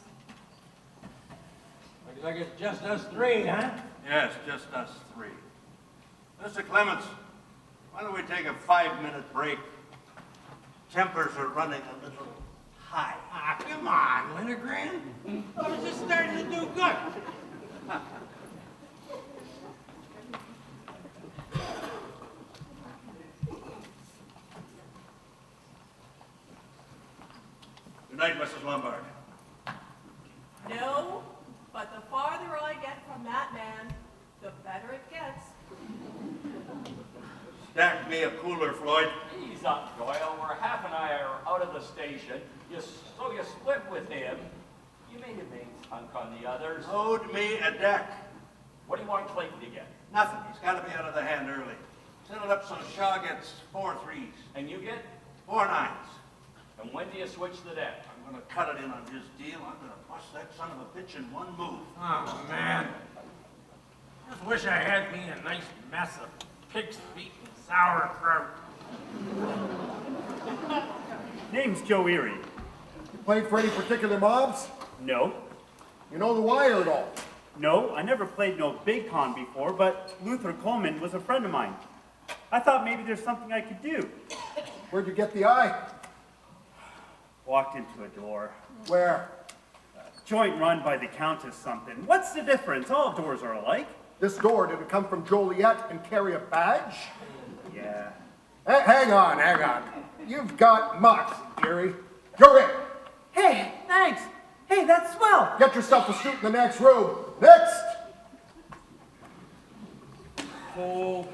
Looks like it's just us 3, huh? Yes, just us 3. Mr. Clements, why don't we take a 5-minute break? Tempers are running a little high. Ah, come on, Wintergreen. I was just starting to do good. Good night, Mrs. Lombard. No, but the farther I get from that man, the better it gets. Stack me a cooler, Floyd. Ease up, Doyle. We're half an hour out of the station. So you split with him. You made a main hunk on the others. Owed me a deck. What do you want Clayton to get? Nothing. He's got to be out of the hand early. Set it up so Shaw gets 4 3s. And you get? 4 9s. And when do you switch the deck? I'm going to cut it in on his deal. I'm going to bust that son of a bitch in one move. Oh, man. Just wish I had me a nice mess of pig's feet and sauerkraut. Name's Joe Erie. You played for any particular mobs? No. You know the wire at all? No, I never played no big con before, but Luther Coleman was a friend of mine. I thought maybe there's something I could do. Where'd you get the eye? Walked into a door. Where? Joint run by the Countess something. What's the difference? All doors are alike. This door, did it come from Joliet and carry a badge? Yeah. Hang on. You've got moxie, Gary. You're in. Hey, thanks. Hey, that's swell. Get yourself a suit in the next room. Next! Fold.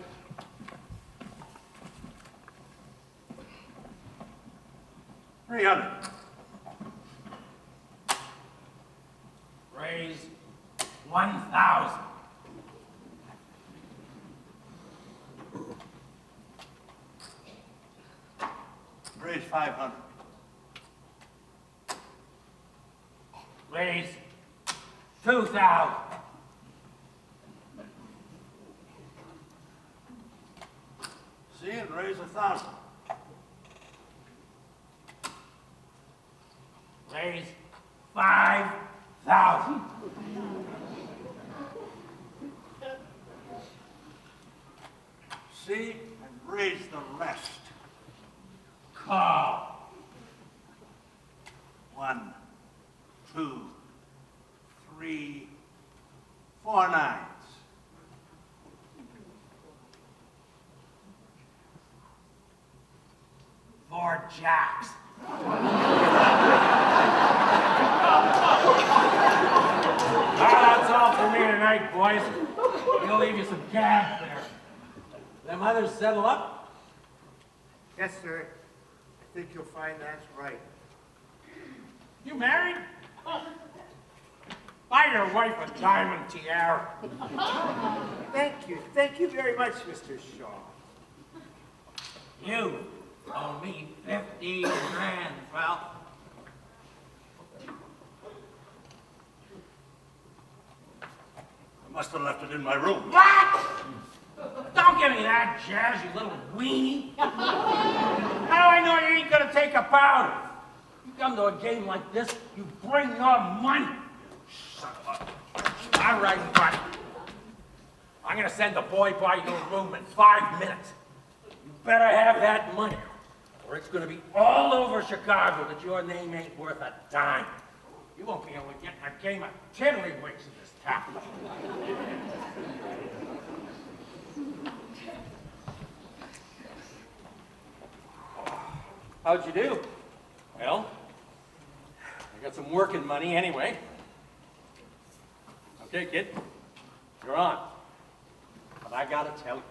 $300. Raise 1,000. Raise 500. Raise 2,000. See, and raise 1,000. Raise 5,000. See, and raise the rest. Call. 1, 2, 3, 4 nines. Four jacks. That's all for me tonight, boys. We'll leave you some cash there. Them others settle up? Yes, sir. I think you'll find that's right. You married? Buy your wife a diamond tiara. Thank you very much, Mr. Shaw. You owe me 15 grand, pal. I must have left it in my room. What? Don't give me that jazz, you little weenie. How do I know you ain't gonna take a powder? You come to a game like this, you bring your money. Son of a... All right, buddy. I'm gonna send the boy by your room in 5 minutes. You better have that money, or it's gonna be all over Chicago that your name ain't worth a dime. You won't be able to get a game of tiddlywinks in this town. How'd you do? Well, I got some working money anyway. Okay, kid, you're on. But I gotta tell you,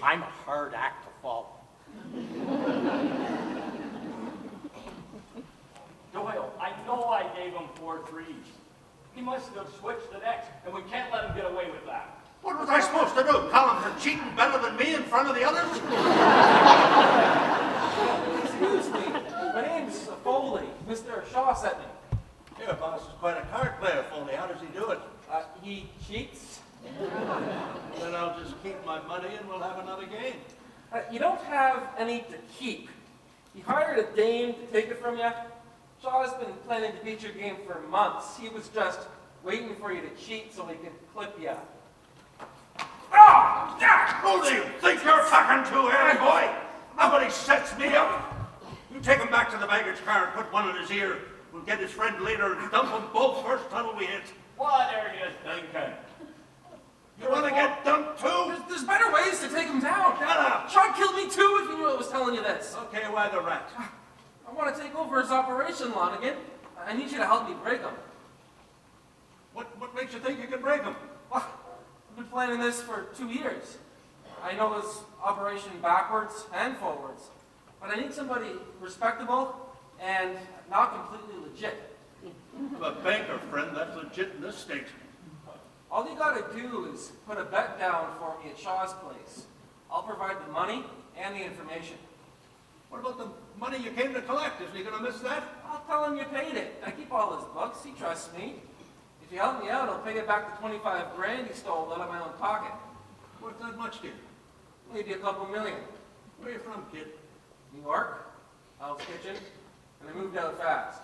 I'm a hard act to follow. Doyle, I know I gave him 4 threes. He must have switched the decks, and we can't let him get away with that. What was I supposed to do? Tell him for cheating better than me in front of the others? Excuse me. My name's Foley. Mr. Shaw sent me. Your boss is quite a card player, Foley. How does he do it? He cheats. Then I'll just keep my money and we'll have another game. You don't have any to keep. You hired a dame to take it from you. Shaw's been planning to beat your game for months. He was just waiting for you to cheat so he could clip you. Oh! Who do you think you're talking to, Harry boy? Nobody sets me up. You take him back to the baggage car and put one in his ear. We'll get his friend later and dump them both first tunnel we hit. What are you thinking? You want to get dumped too? There's better ways to take him down. Shut up. Shaw killed me too if you knew I was telling you this. Okay, why the rat? I want to take over his operation, Lonigan. I need you to help me break him. What makes you think you can break him? Well, I've been planning this for 2 years. I know his operation backwards and forwards, but I need somebody respectable and not completely legit. I'm a banker, friend. That's legit in this state. All you gotta do is put a bet down for me at Shaw's place. I'll provide the money and the information. What about the money you came to collect? Is he going to miss that? I'll tell him you paid it. I keep all his books. He trusts me. If you help me out, I'll pay you back the 25 grand he stole out of my own pocket. Worth that much to you? Maybe a couple million. Where are you from, kid? New York, Hell's Kitchen, and I moved out fast.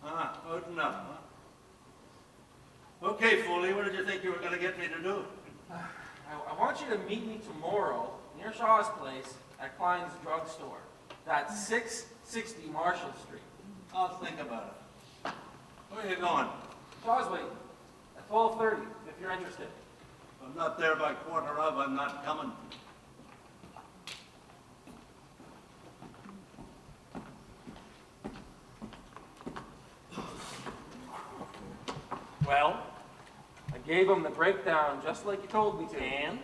Ah, good enough, huh? Okay, Foley, what did you think you were going to get me to do? I want you to meet me tomorrow near Shaw's place at Klein's drugstore. That's 660 Marshall Street. I'll think about it. Where are you going? Shaw's waiting at 12:30 if you're interested. If I'm not there by 12:45, I'm not coming. Well, I gave him the breakdown just like you told me to. And?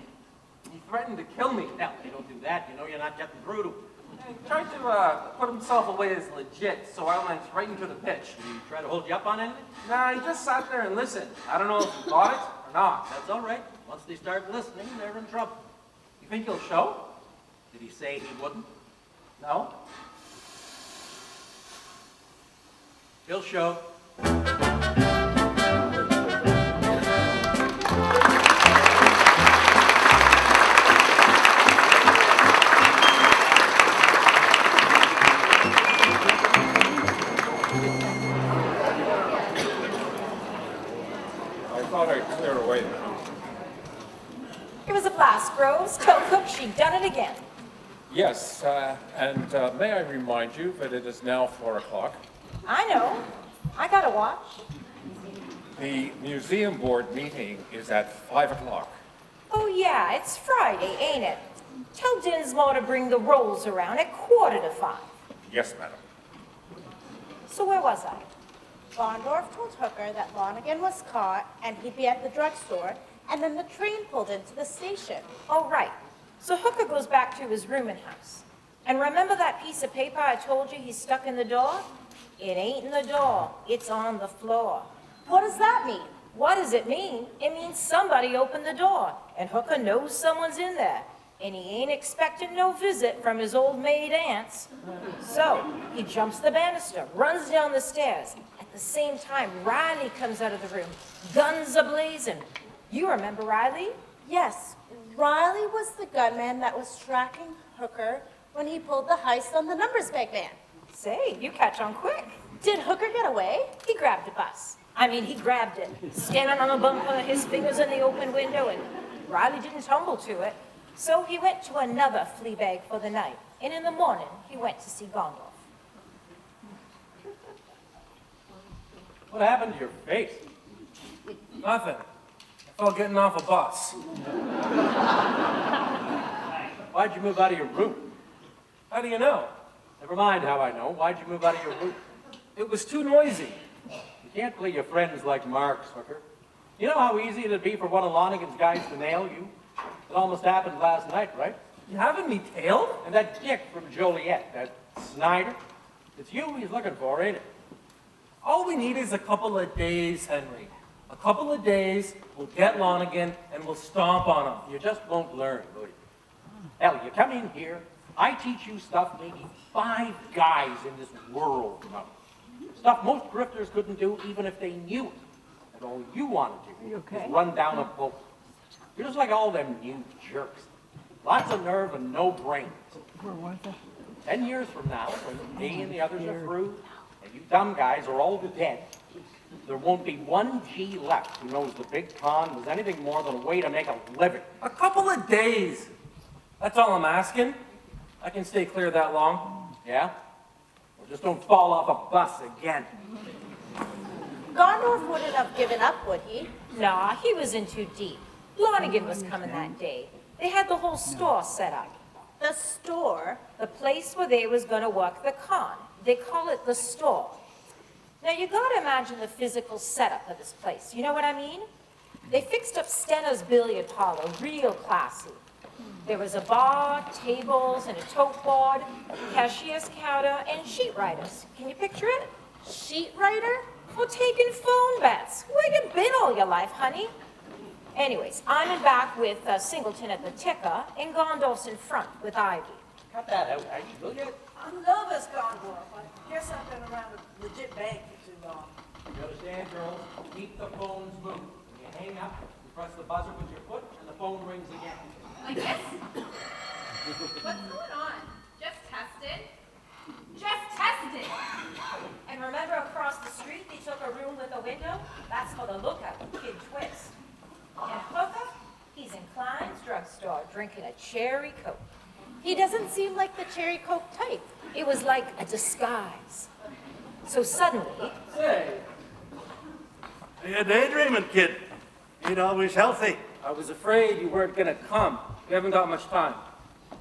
He threatened to kill me. Now, you don't do that. You know you're not getting brutal. He tried to put himself away as legit, so I went right into the pitch. Did he try to hold you up on anything? Nah, he just sat there and listened. I don't know if he got it or not. That's all right. Once they start listening, they're in trouble. You think he'll show? Did he say he wouldn't? No. He'll show. I thought I'd clear away the house. It was a blast, Groves. Tell Cook she'd done it again. Yes, and may I remind you that it is now 4 o'clock. I know. I gotta watch. The museum board meeting is at 5 o'clock. Oh yeah, it's Friday, ain't it? Tell Dinsmore to bring the rolls around at 4:45. Yes, madam. So where was I? Gondorf told Hooker that Lonigan was caught and he'd be at the drugstore, and then the train pulled into the station. Oh, right. So Hooker goes back to his rooming house. And remember that piece of paper I told you he stuck in the door? It ain't in the door. It's on the floor. What does that mean? What does it mean? It means somebody opened the door, and Hooker knows someone's in there. And he ain't expecting no visit from his old maid aunts. So he jumps the banister, runs down the stairs. At the same time, Riley comes out of the room, guns a-blazing. You remember Riley? Yes, Riley was the gunman that was tracking Hooker when he pulled the heist on the numbers bag man. Say, you catch on quick. Did Hooker get away? He grabbed a bus. I mean, he grabbed it, standing on a bumper, his fingers in the open window, and Riley didn't tumble to it. So he went to another flea bag for the night, and in the morning, he went to see Gondorf. What happened to your face? Nothing. I felt getting off a bus. Why'd you move out of your room? How do you know? Never mind how I know. Why'd you move out of your room? It was too noisy. You can't play your friends like Mark's, Hooker. You know how easy it'd be for one of Lonigan's guys to nail you? It almost happened last night, right? You having me tailed? And that dick from Joliet, that Snyder, it's you he's looking for, ain't it? All we need is a couple of days, Henry. A couple of days, we'll get Lonigan, and we'll stomp on him. You just won't learn, will you? Hell, you come in here, I teach you stuff maybe 5 guys in this world know. Stuff most grifters couldn't do even if they knew it. And all you want to do is run down a boat. You're just like all them new jerks. Lots of nerve and no brains. 10 years from now, when me and the others are through, and you dumb guys are all dead, there won't be one G left who knows the big con was anything more than a way to make a living. A couple of days. That's all I'm asking. I can stay clear that long. Yeah? Well, just don't fall off a bus again. Gondorf wouldn't have given up, would he? Nah, he was in too deep. Lonigan was coming that day. They had the whole store set up. The store? The place where they was gonna work the con. They call it the store. Now you gotta imagine the physical setup of this place. You know what I mean? They fixed up Stener's billiard parlor, real classy. There was a bar, tables, and a tote board, cashier's counter, and sheet writers. Can you picture it? Sheet writer? For taking phone bets. Where you been all your life, honey? Anyways, I'm in back with Singleton at the ticker, and Gondorf's in front with Ivy. Cut that out, will you? I'm nervous, Gondorf. I guess I've been around a legit bank for too long. You understand, girls? Keep the phones moving. When you hang up, you press the buzzer with your foot, and the phone rings again. Like this? What's going on? Just tested? Just tested! And remember across the street they took a room with a window? That's for the lookout, Kid Twist. And Hooker, he's in Klein's drugstore drinking a cherry Coke. He doesn't seem like the cherry Coke type. It was like a disguise. So suddenly... Say, you're daydreaming, kid. Ain't always healthy. I was afraid you weren't gonna come. We haven't got much time.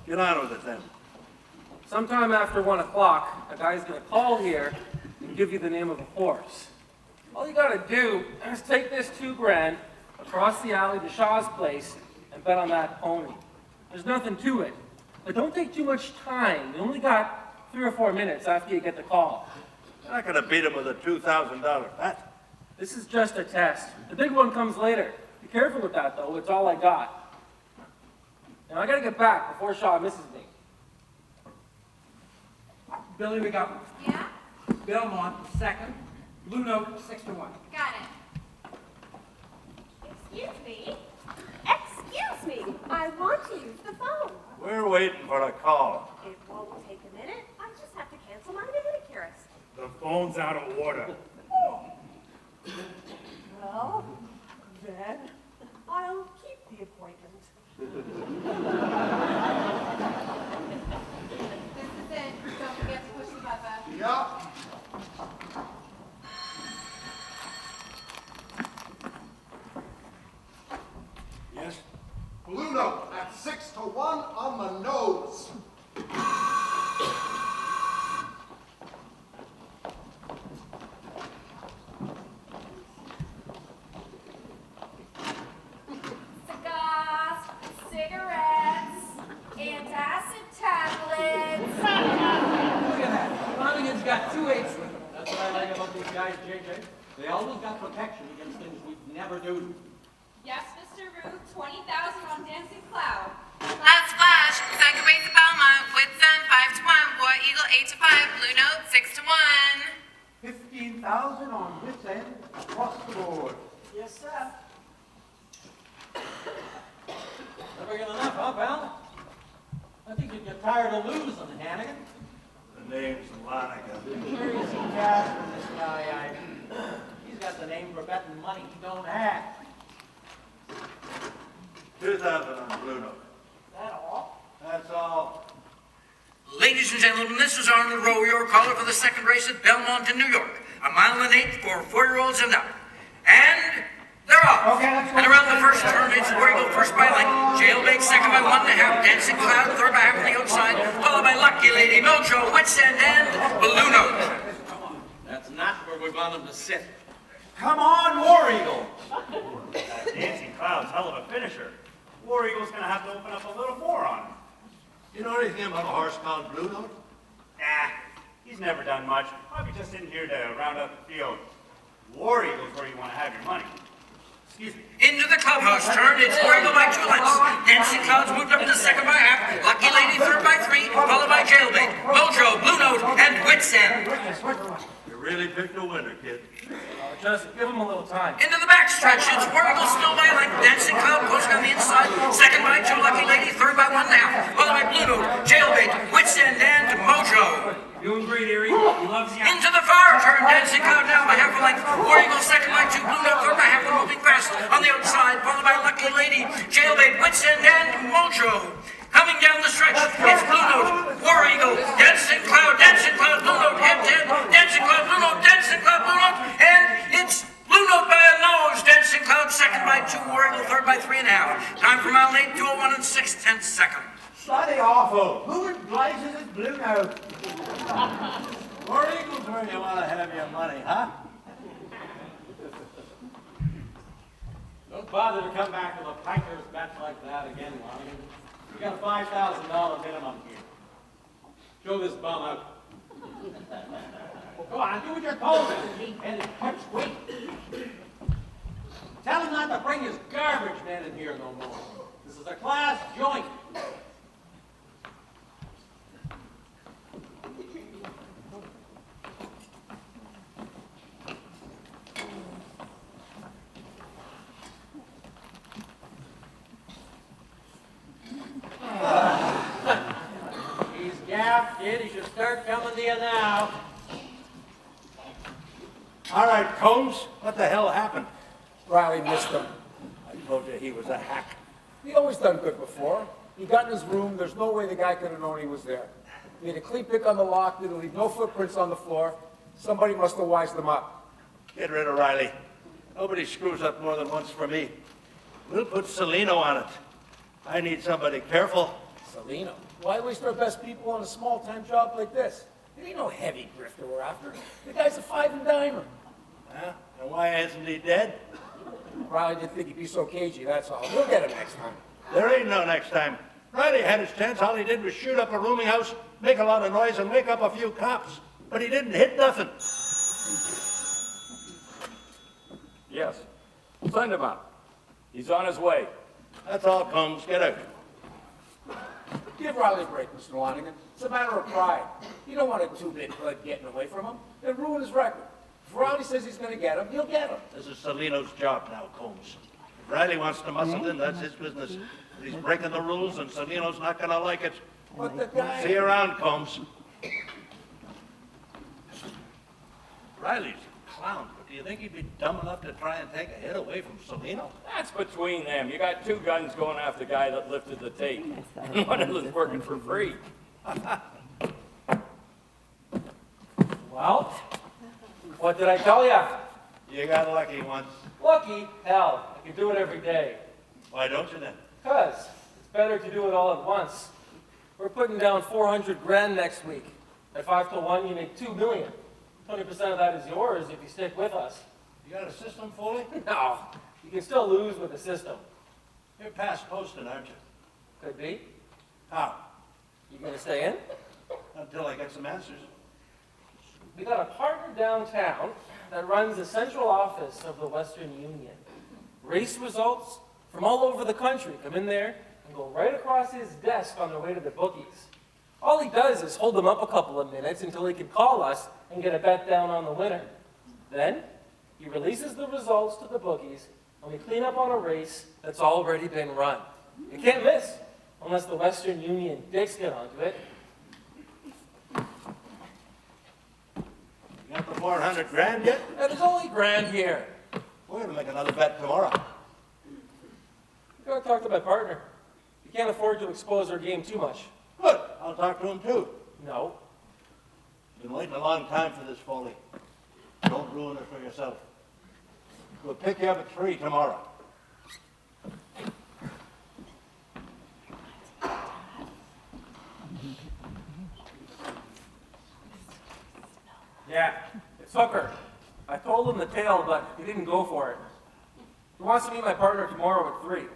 Get on with it then. Sometime after 1 o'clock, a guy's gonna call here and give you the name of a horse. All you gotta do is take this $2,000 across the alley to Shaw's place and bet on that pony. There's nothing to it. But don't take too much time. You only got 3 or 4 minutes after you get the call. You're not gonna beat him with a $2,000 bet. This is just a test. The big one comes later. Be careful with that, though. It's all I got. Now, I gotta get back before Shaw misses me. Billy, we got Yeah? Belmont second, Blue Note, 6 to 1. Got it. Excuse me. Excuse me. I want to use the phone. We're waiting for a call. It won't take a minute. I just have to cancel my manicurist. The phone's out of order. Well, then I'll keep the appointment. This is it. Don't forget to push the button. Yeah. Yes? Blue Note at 6 to 1 on the nose. Cigars, cigarettes, antacid tablets. Look at that. Flanagan's got 2 8s with him. That's what I like about these guys, JJ. They always got protection against things we'd never do. Yes, Mr. Root, 20,000 on Dancing Cloud. Last flash, second base of Belmont, Whitsun 5 to 1, Boy Eagle 8 to 5, Blue Note 6 to 1. 15,000 on this end, across the board. Yes, sir. Never get enough, huh, pal? I think you'd get tired of losing, Hannigan. The name's Lonica. Sure you see cash from this guy. He's got the name for betting money he don't have. 2,000 on Blue Note. That all? That's all. Ladies and gentlemen, this is Arnold Rowe, your caller for the second race at Belmont in New York. A mile and 1/8 for 4-year-olds and up. And they're off. Okay, let's go. And around the first turn, it's War Eagle first by length, Jailbait second by 1.5, Dancing Cloud third by half on the outside, followed by Lucky Lady, Mojo, Whitsend, and Blue Note. That's not where we want him to sit. Come on, War Eagle! Dancing Cloud's hell of a finisher. War Eagle's gonna have to open up a little more on him. You know anything about a horse called Blue Note? Nah, he's never done much. Probably just in here to round up the field. War Eagle's where you want to have your money. Excuse me. Into the clubhouse turn, it's War Eagle by 2 lengths. Dancing Clouds moved up to second by half, Lucky Lady third by 3, followed by Jailbait, Mojo, Blue Note, and Whitsend. You really picked a winner, kid. Just give him a little time. Into the backstretch, it's War Eagle still by length, Dancing Cloud posting on the inside, second by 2, Lucky Lady, third by 1.5, followed by Blue Note, Jailbait, Whitsend, and Mojo. Doing great, Erie. He loves you. Into the far turn, Dancing Cloud down by half a length, War Eagle second by 2, Blue Note third by half, moving fast on the outside, followed by Lucky Lady, Jailbait, Whitsend, and Mojo. Coming down the stretch, it's Blue Note, War Eagle, Dancing Cloud, Blue Note, head-to-head, Dancing Cloud, Blue Note, Dancing Cloud, Blue Note, and it's Blue Note by a nose, Dancing Cloud second by 2, War Eagle third by 3.5. Time for mile 8, 2:01 and 6/10 seconds. Bloody awful. Who in blazes is Blue Note? War Eagle's where you want to have your money, huh? Don't bother to come back with a piker's bet like that again, Lonnie. You got a $5,000 minimum here. Show this bum out. Go on, do what you're told, and pipsqueak. Tell him not to bring his garbage men in here no more. This is a class joint. He's gaffed, kid. He should start coming to you now. All right, Combs, what the hell happened? Riley missed him. I told you he was a hack. He always done good before. He got in his room, there's no way the guy could have known he was there. He had a clean pick on the lock, didn't leave no footprints on the floor. Somebody must have wised him up. Get rid of Riley. Nobody screws up more than once for me. We'll put Salino on it. I need somebody careful. Salino? Why waste our best people on a small-time job like this? It ain't no heavy grifter we're after. The guy's a 5-and-dimer. Huh? And why isn't he dead? Riley didn't think he'd be so cagey, that's all. We'll get him next time. There ain't no next time. Riley had his chance. All he did was shoot up a rooming house, make a lot of noise, and wake up a few cops. But he didn't hit nothing. Yes. Send him out. He's on his way. That's all, Combs. Get out. Give Riley a break, Mr. Lonigan. It's a matter of pride. You don't want a two-bit blood getting away from him. It'll ruin his record. If Ronnie says he's gonna get him, he'll get him. This is Salino's job now, Combs. If Riley wants to muscle in, that's his business. He's breaking the rules, and Salino's not gonna like it. But the guy... See you around, Combs. Riley's a clown, but do you think he'd be dumb enough to try and take a hit away from Salino? That's between them. You got two guns going after the guy that lifted the tape. And one of them's working for free. Well, what did I tell ya? You got lucky once. Lucky? Hell, I can do it every day. Why don't you then? 'Cause it's better to do it all at once. We're putting down 400 grand next week. At 5 to 1, you make 2 million. 20% of that is yours if you stick with us. You got a system, Foley? No, you can still lose with the system. You're past posting, aren't you? Could be. How? You gonna stay in? Until I get some answers. We got a partner downtown that runs the central office of the Western Union. Race results from all over the country come in there and go right across his desk on their way to the bookies. All he does is hold them up a couple of minutes until he can call us and get a bet down on the winner. Then, he releases the results to the bookies and we clean up on a race that's already been run. You can't miss, unless the Western Union dicks get onto it. You got the 400 grand yet? Yeah, there's only grand here. We're gonna make another bet tomorrow. You gotta talk to my partner. You can't afford to expose our game too much. Good, I'll talk to him too. No. Been waiting a long time for this, Foley. Don't ruin it for yourself. We'll pick you up at 3 tomorrow. Yeah, it's Hooker. I told him the tale, but he didn't go for it. He wants to meet my partner tomorrow at 3.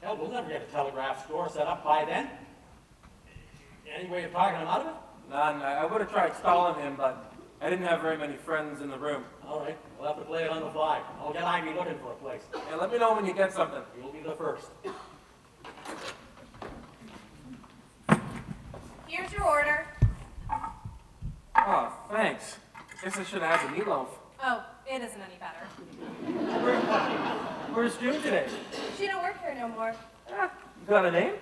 Hell, we'll never get a telegraph store set up by then. Any way of talking him out of it? None. I would have tried stalling him, but I didn't have very many friends in the room. All right, we'll have to play it on the fly. I'll get Ivy looking for a place. Yeah, let me know when you get something. You'll be the first. Here's your order. Oh, thanks. Guess I should have had the meatloaf. Oh, it isn't any better. Where's June today? She don't work here no more. You got a name?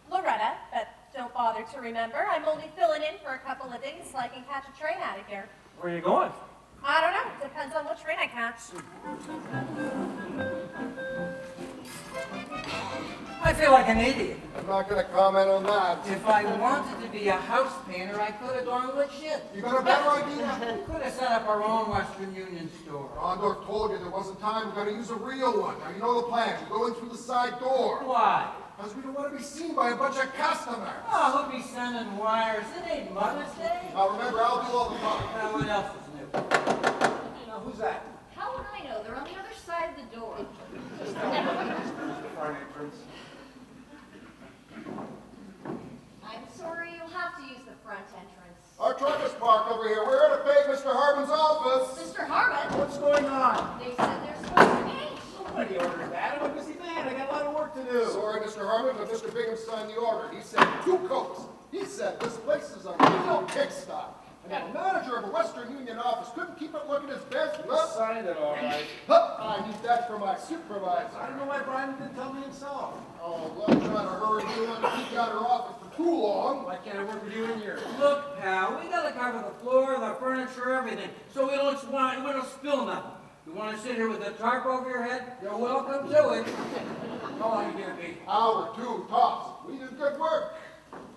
Loretta, but don't bother to remember. I'm only filling in for a couple of days so I can catch a train out of here. Where are you going? I don't know. Depends on what train I catch. I feel like an idiot. I'm not gonna comment on that. If I wanted to be a house painter, I could have gone legit. You got a better idea? We could have set up our own Western Union store. Rondorf told you there wasn't time. We're gonna use a real one. Now you know the plan. You go in through the side door. Why? Because we don't want to be seen by a bunch of customers. Oh, who'll be sending wires? It ain't Mother's Day. Now remember, I'll do all the talking. Now, what else is new? Now, who's that? How would I know? They're on the other side of the door. Just tell me. Front entrance. I'm sorry, you'll have to use the front entrance. Our truck is parked over here. We're here to pay Mr. Harmon's office. Mr. Harmon? What's going on? They said they're supposed to be. Nobody ordered that. I'm a busy man. I got a lot of work to do. Sorry, Mr. Harmon, but Mr. Bingham signed the order. He said 2 Cokes. He said this place is a real pigsty. And the manager of a Western Union office couldn't keep it looking his best. You signed it all right. I need that for my supervisor. I don't know why Brian didn't tell me himself. Oh, well, I'm trying to hurry you on to keep you out of her office for too long. Why can't I work with you in here? Look, pal, we gotta cover the floor, the furniture, everything, so we don't spill nothing. You want to sit here with a tarp over your head? You're welcome to it. How long are you going to be? Hour, 2, tops. We did good work.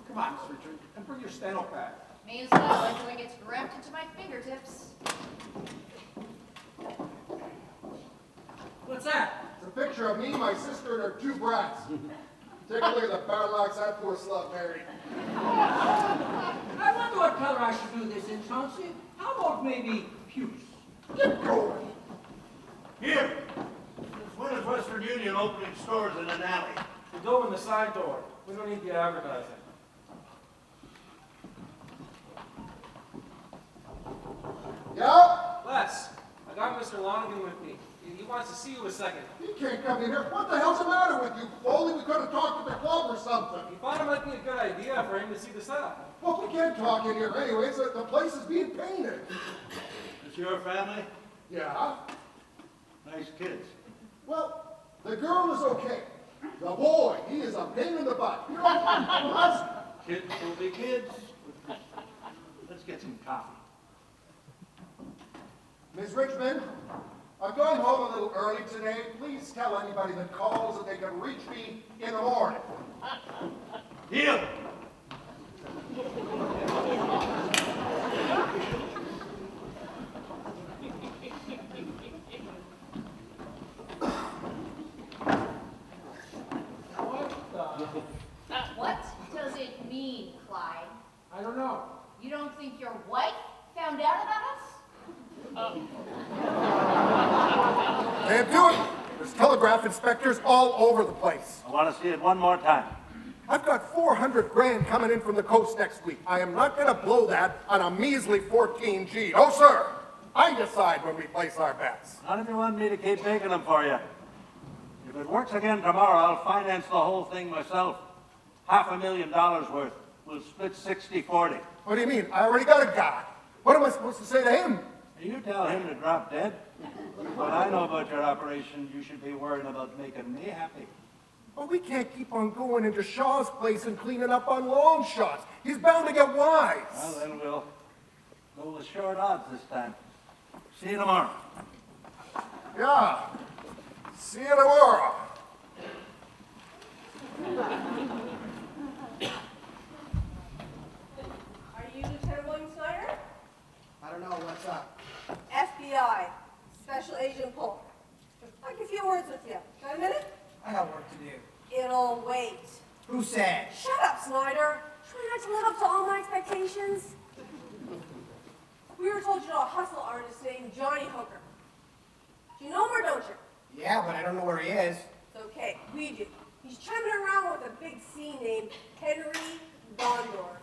Come on, Miss Richard, and bring your steno pad. May as well. I'm doing it wrapped into my fingertips. What's that? It's a picture of me, my sister, and her 2 brats. Take a look at the parallax that poor slut married. I wonder what color I should do this in, Chauncey. How about maybe puce? Get going. Here! When is Western Union opening stores in an alley? We go in the side door. We don't need the advertising. Yeah? Les, I got Mr. Lonigan with me. He wants to see you a second. You can't come in here. What the hell's the matter with you? Foley, we could have talked at the club or something. He thought it might be a good idea for him to see the setup. Well, we can't talk in here anyways. The place is being painted. Mr. This your family? Yeah? Nice kids. Well, the girl is okay. The boy, he is a pain in the butt. You know what? Kids will be kids. Let's get some coffee. Ms. Richmond, I'm going home a little early today. Please tell anybody that calls that they can reach me in the morning. Deal. What does it mean, Clyde? I don't know. You don't think your wife found out about us? Can't do it. There's telegraph inspectors all over the place. I want to see it one more time. I've got 400 grand coming in from the coast next week. I am not going to blow that on a measly 14G. Oh, sir. I decide when we place our bets. Not if you want me to keep making them for you. If it works again tomorrow, I'll finance the whole thing myself. $500,000 worth. We'll split 60-40. What do you mean? I already got a guy. What am I supposed to say to him? You tell him to drop dead. What I know about your operation, you should be worrying about making me happy. Well, we can't keep on going into Shaw's place and cleaning up on long shots. He's bound to get wise. Well, then we'll go with short odds this time. See you tomorrow. Yeah. See you tomorrow. Are you Lieutenant William Snyder? I don't know, what's up? FBI, Special Agent Polk. Like a few words with you. Got a minute? I got work to do. It'll wait. Who said? Shut up, Snyder. Try not to live up to all my expectations. We were told you know a hustle artist named Johnny Hooker. Do you know him or don't you? Yeah, but I don't know where he is. It's okay, we do. He's chumming around with a big C named Henry Gondorf.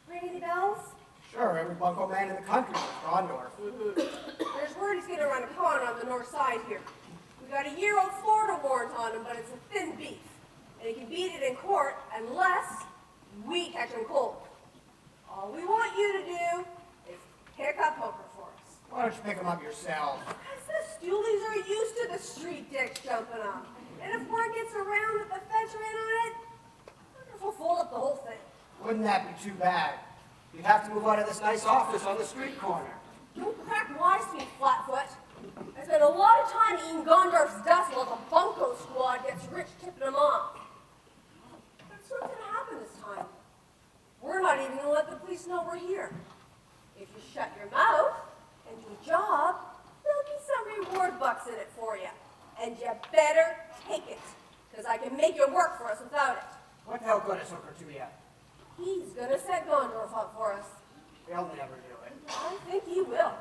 Ring any bells? Sure, every bunko man in the country is Gondorf. There's word he's gonna run a con on the north side here. We got a year-old Florida warrant on him, but it's a thin beef. And he can beat it in court unless we catch him cold. All we want you to do is pick up Hooker for us. Why don't you pick him up yourself? Because the stoolies are used to the street dicks jumping up. And if word gets around that the feds are in on it, we'll fold up the whole thing. Wouldn't that be too bad? You'd have to move out of this nice office on the street corner. Don't crack wise to me, Flatfoot. I spent a lot of time eating Gondorf's dust while the bunco squad gets rich tipping them off. But it's not gonna happen this time. We're not even gonna let the police know we're here. If you shut your mouth and do a job, there'll be some reward bucks in it for you. And you better take it, because I can make you work for us without it. What the hell good is Hooker to you? He's gonna set Gondorf up for us. He'll never do it. I think he will.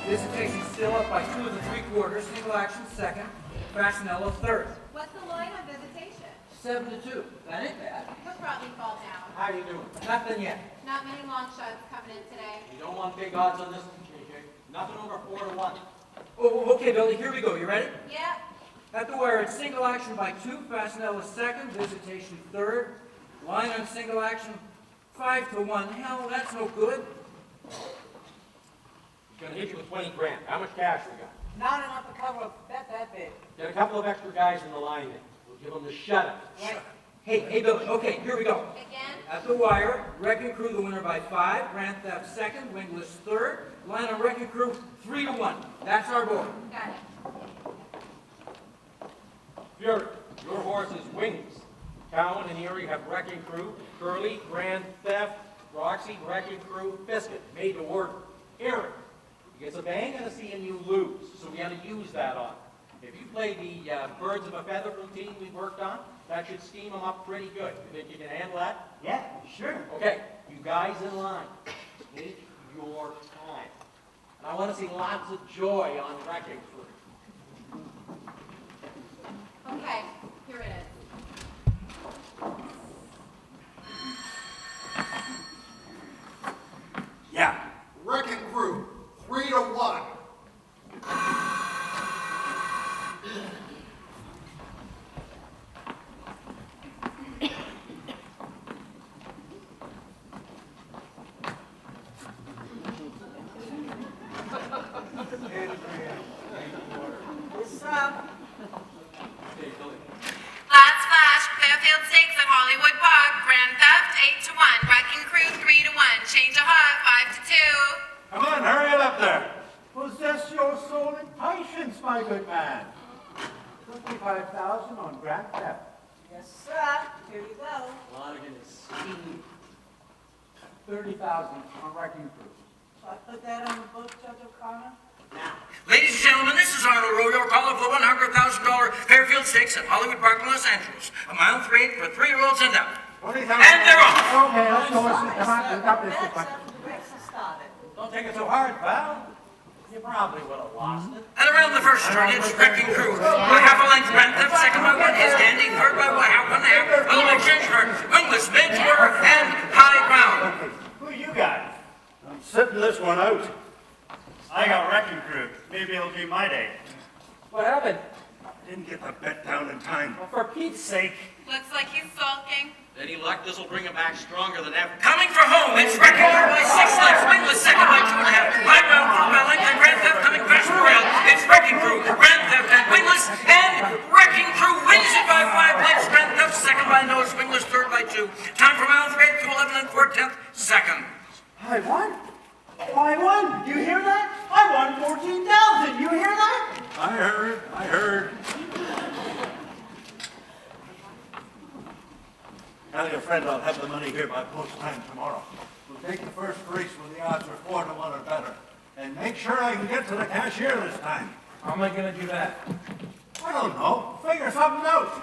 Visitation still up by 2 3/4, single action second, Fasinello third. What's the line on visitation? 7-2. That ain't bad. He'll probably fall down. How you doing? Nothing yet. Not many long shots coming in today. You don't want big odds on this one, JJ. Nothing over 4-1. Oh, okay, Billy, here we go. You ready? Yep. At the wire, it's single action by 2, Fasinello second, visitation third. Line on single action, 5-1. Hell, that's no good. Gonna hit you with 20 grand. How much cash we got? Not enough to cover a bet that big. Get a couple of extra guys in the line then. We'll give them the shut-up. Right. Hey, Billy, okay, here we go. Again? At the wire, Wrecking Crew the winner by 5, Grand Theft second, Wingless third. Line on Wrecking Crew, 3-1. That's our board. Got it. Fury, your horse is Wings. Cowan and Erie have Wrecking Crew. Curly, Grand Theft, Roxy, Wrecking Crew, Biscuit. Made to order. Erie, he gets a bang and a C and you lose. So we got to use that on him. If you play the birds of a feather routine we worked on, that should steam them up pretty good. You think you can handle that? Yeah, sure. Okay, you guys in line, take your time. And I want to see lots of joy on Wrecking Crew. Okay, here it is. Yeah. Wrecking Crew, 3-1. Last flash, Fairfield Stakes at Hollywood Park. Grand Theft 8-1. Wrecking Crew 3-1. Change of heart 5-2. Come on, hurry it up there. Possess your soul in patience, my good man. 55,000 on Grand Theft. Yes, sir. Here you go. Lonigan is scheming. 30,000 on Wrecking Crew. So I put that on the book, Judge O'Connor? Ladies and gentlemen, this is Arnold Rowe, your caller for the $100,000 Fairfield Stakes at Hollywood Park in Los Angeles. A mile 3 for 3-year-olds and up. And they're off. Okay, let's go. Come on, stop this. Don't take it so hard, pal. You probably would have lost it. And around the first turn, it's Wrecking Crew. By half a length, Grand Theft, second by 1 is Dandy, third by 1.5. Element Ginger, Wingless, Midtour, and High Ground. Who you got? I'm sitting this one out. I got Wrecking Crew. Maybe it'll be my day. What happened? Didn't get the bet down in time. Well, for Pete's sake. Looks like he's sulking. Any luck, this will bring him back stronger than ever. Coming for home, it's Wrecking Crew by 6 lengths, Wingless second by 2.5. High Ground, third by length, and Grand Theft coming fast for rail. It's Wrecking Crew, Grand Theft, and Wingless, and Wrecking Crew wins it by 5 lengths. Grand Theft second by nose, Wingless third by 2. Time for mile 3 to 11 4/10 seconds. I won. I won. You hear that? I won 14,000. You hear that? I heard. Tell your friend I'll have the money here by post time tomorrow. We'll take the first race when the odds are 4-1 or better. And make sure I can get to the cashier this time. How am I going to do that? I don't know. Figure something out.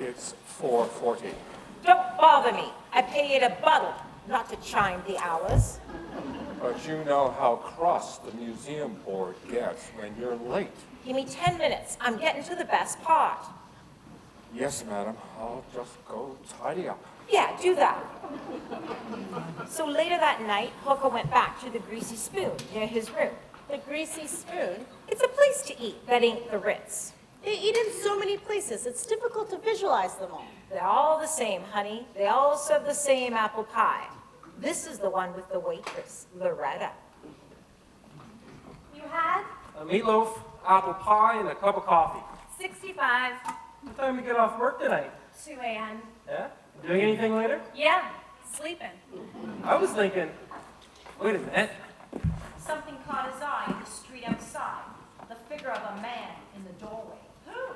It's 4:40. Don't bother me. I pay you to buttle, not to chime the hours. But you know how cross the museum board gets when you're late. Give me 10 minutes. I'm getting to the best part. Yes, madam. I'll just go tidy up. Yeah, do that. So later that night, Hooker went back to the Greasy Spoon near his room. The Greasy Spoon? It's a place to eat that ain't the Ritz. They eat in so many places, it's difficult to visualize them all. They're all the same, honey. They all serve the same apple pie. This is the one with the waitress, Loretta. You had? A meatloaf, apple pie, and a cup of coffee. 65. What time you get off work tonight? 2 a.m. Yeah? Doing anything later? Yeah, sleeping. I was thinking, wait a minute. Something caught his eye in the street outside. The figure of a man in the doorway. Who?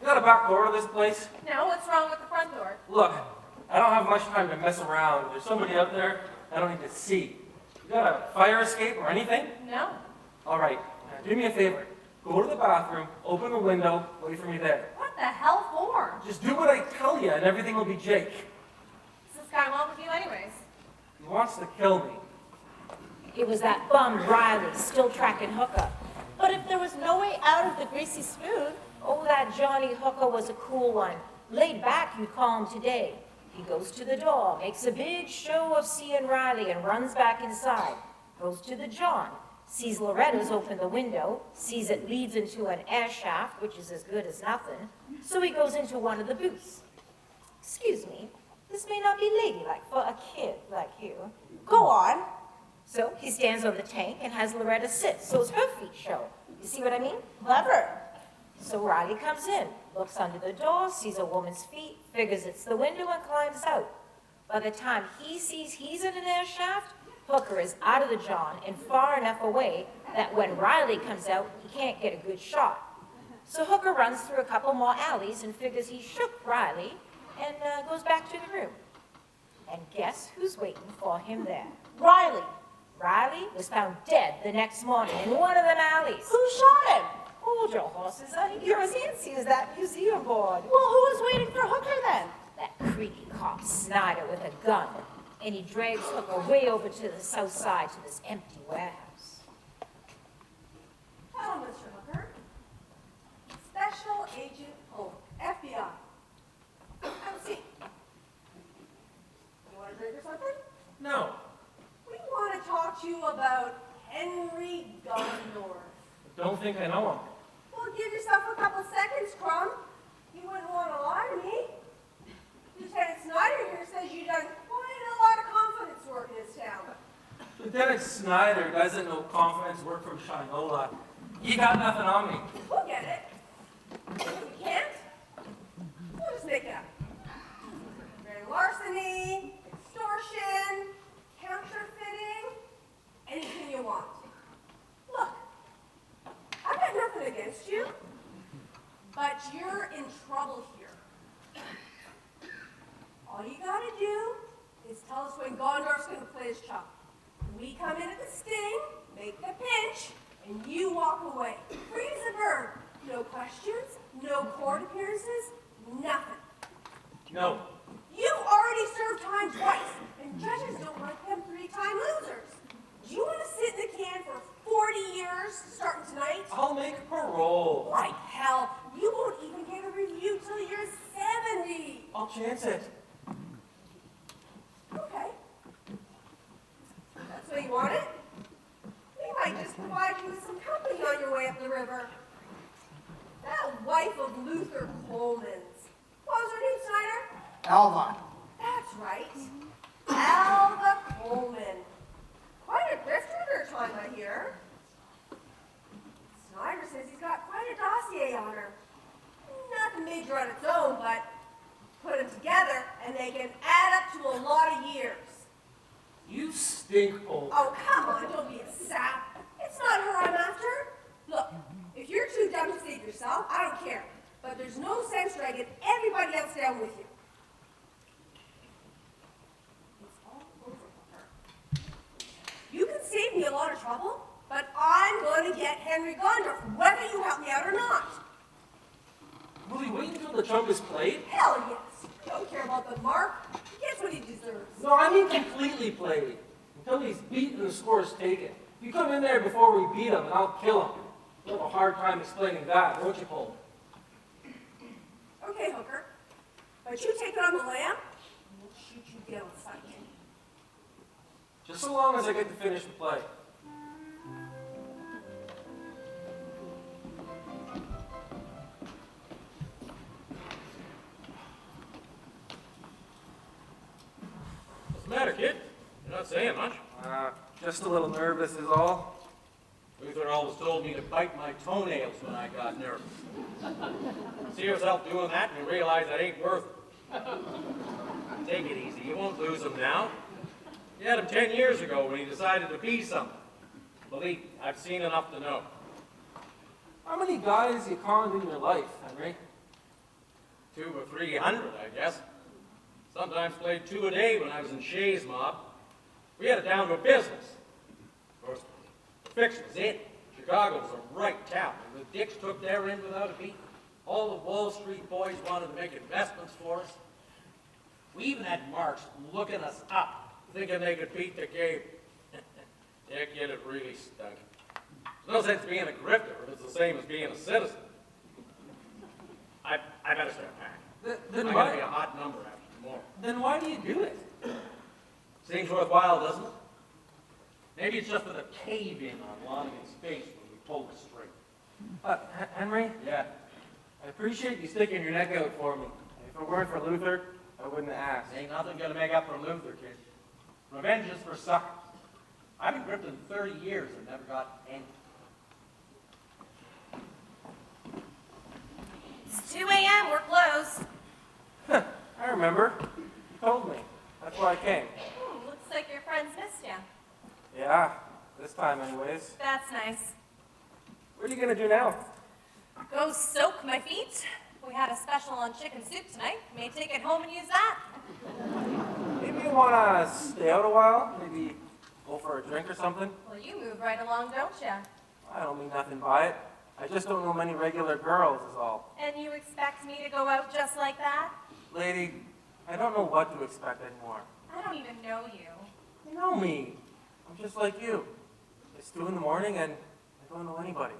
You got a back door to this place? No, what's wrong with the front door? Look, I don't have much time to mess around. If there's somebody out there I don't need to see. You got a fire escape or anything? No. All right, now do me a favor. Go to the bathroom, open the window, wait for me there. What the hell for? Just do what I tell you and everything will be Jake. Does this guy want with you anyways? He wants to kill me. It was that bum Riley, still tracking Hooker. But if there was no way out of the Greasy Spoon... Oh, that Johnny Hooker was a cool one. Laid back, you'd call him today. He goes to the door, makes a big show of seeing Riley, and runs back inside. Goes to the John, sees Loretta's open the window, sees it leads into an air shaft, which is as good as nothing, so he goes into one of the booths. Excuse me, this may not be ladylike for a kid like you. Go on. So he stands over the tank and has Loretta sit, so her feet show. You see what I mean? Clever. So Riley comes in, looks under the door, sees a woman's feet, figures it's the window, and climbs out. By the time he sees he's in an air shaft, Hooker is out of the John and far enough away that when Riley comes out, he can't get a good shot. So Hooker runs through a couple more alleys and figures he shook Riley and goes back to the room. And guess who's waiting for him there? Riley. Riley was found dead the next morning in one of them alleys. Who shot him? Hold your horses, honey. You're as antsy as that museum board. Well, who was waiting for Hooker then? That creepy cop Snyder with a gun. And he drags Hooker way over to the south side to this empty warehouse. Hello, Mr. Hooker. Special Agent Hope, FBI. Have a seat. You want a drink or something? No. We want to talk to you about Henry Gundorf. Don't think I know him. Well, give yourself a couple seconds, Crumb. You wouldn't want to lie to me. Lieutenant Snyder doesn't know confidence work from Shinola. You got nothing on me. We'll get it. If we can't, we'll just make it up. Grand larceny, extortion, counterfeiting, anything you want. Look, I've got nothing against you, but you're in trouble here. All you gotta do is tell us when Gondorf's gonna play his chop. We come in at the sting, make the pinch, and you walk away. Free as a bird. No questions, no court appearances, nothing. No. You already served time twice, and judges don't like them 3-time losers. Do you want to sit in the can for 40 years, starting tonight? I'll make parole. Like hell. You won't even get a review till you're 70. I'll chance it. Okay. That's what you want it? We might just provide you with some company on your way up the river. That wife of Luther Coleman's. What was her name, Snyder? Alva. That's right. Alva Coleman. Quite a grifter in her time, I hear. Snyder says he's got quite a dossier on her. Nothing major on its own, but put them together and they can add up to a lot of years. You stink, Paul. Oh, come on, don't be a sap. It's not her I'm after. Look, if you're too dumb to save yourself, I don't care. But there's no sense dragging everybody else down with you. It's all over for her. You can save me a lot of trouble, but I'm going to get Henry Gondorf, whether you help me out or not. Will he wait until the chump is played? Hell yes. You don't care about the mark. He gets what he deserves. No, I mean completely played. Until he's beaten and the score's taken. You come in there before we beat him and I'll kill him. You'll have a hard time explaining that, won't you, Paul? Okay, Hooker. But you take it on the lam, and we'll shoot you down sight. Just so long as I get to finish the play. What's the matter, kid? You're not saying much. Just a little nervous is all. Luther always told me to bite my toenails when I got nervous. See yourself doing that and you realize that ain't worth it. Take it easy. You won't lose him now. You had him 10 years ago when he decided to be something. Believe me, I've seen enough to know. How many guys you conned in your life, Henry? 200 or 300, I guess. Sometimes played 2 a day when I was in Shay's mob. We had it down to a business. Of course, the fix was it. Chicago was a right town, and the dicks took their end without a beat. All the Wall Street boys wanted to make investments for us. We even had marks looking us up, thinking they could beat the game. Yeah, kid, it really stunk. There's no sense being a grifter if it's the same as being a citizen. I better start packing. Then I'm why? gonna be a hot number after tomorrow. Then why do you do it? Seems worthwhile, doesn't it? Maybe it's just for the cave-in on Lonigan's face when we pull the string. Henry? Yeah. I appreciate you sticking your neck out for me. If it weren't for Luther, I wouldn't have asked. Ain't nothing gonna make up for Luther, kid. Revenge is for suckers. I've been grifting 30 years and never got any. It's 2 a.m., we're closed. I remember. You told me. That's why I came. Looks like your friends missed you. Yeah, this time anyways. That's nice. What are you gonna do now? Go soak my feet. We had a special on chicken soup tonight. May take it home and use that. Maybe you wanna stay out a while? Maybe go for a drink or something? Well, you move right along, don't you? I don't mean nothing by it. I just don't know many regular girls is all. And you expect me to go out just like that? Lady, I don't know what to expect anymore. I don't even know you. You know me. I'm just like you. It's 2 in the morning and I don't know anybody.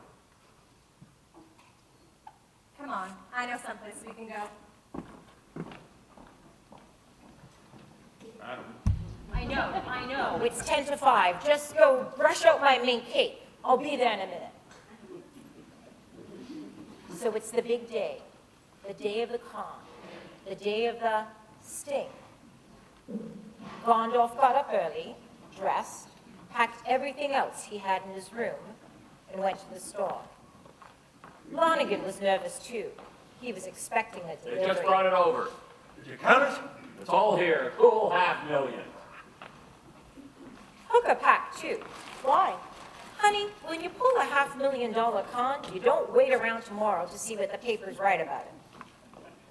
Come on, I know someplace we can go. I know. It's 10 to 5. Just go brush out my mink cape. I'll be there in a minute. So it's the big day. The day of the con. The day of the sting. Gondorf got up early, dressed, packed everything else he had in his room, and went to the store. Lonigan was nervous too. He was expecting a They delivery. just brought it over. Did you count it? It's all here. Cool $500,000. Hooker packed too. Why? Honey, when you pull a $500,000 con, you don't wait around tomorrow to see what the papers write about it.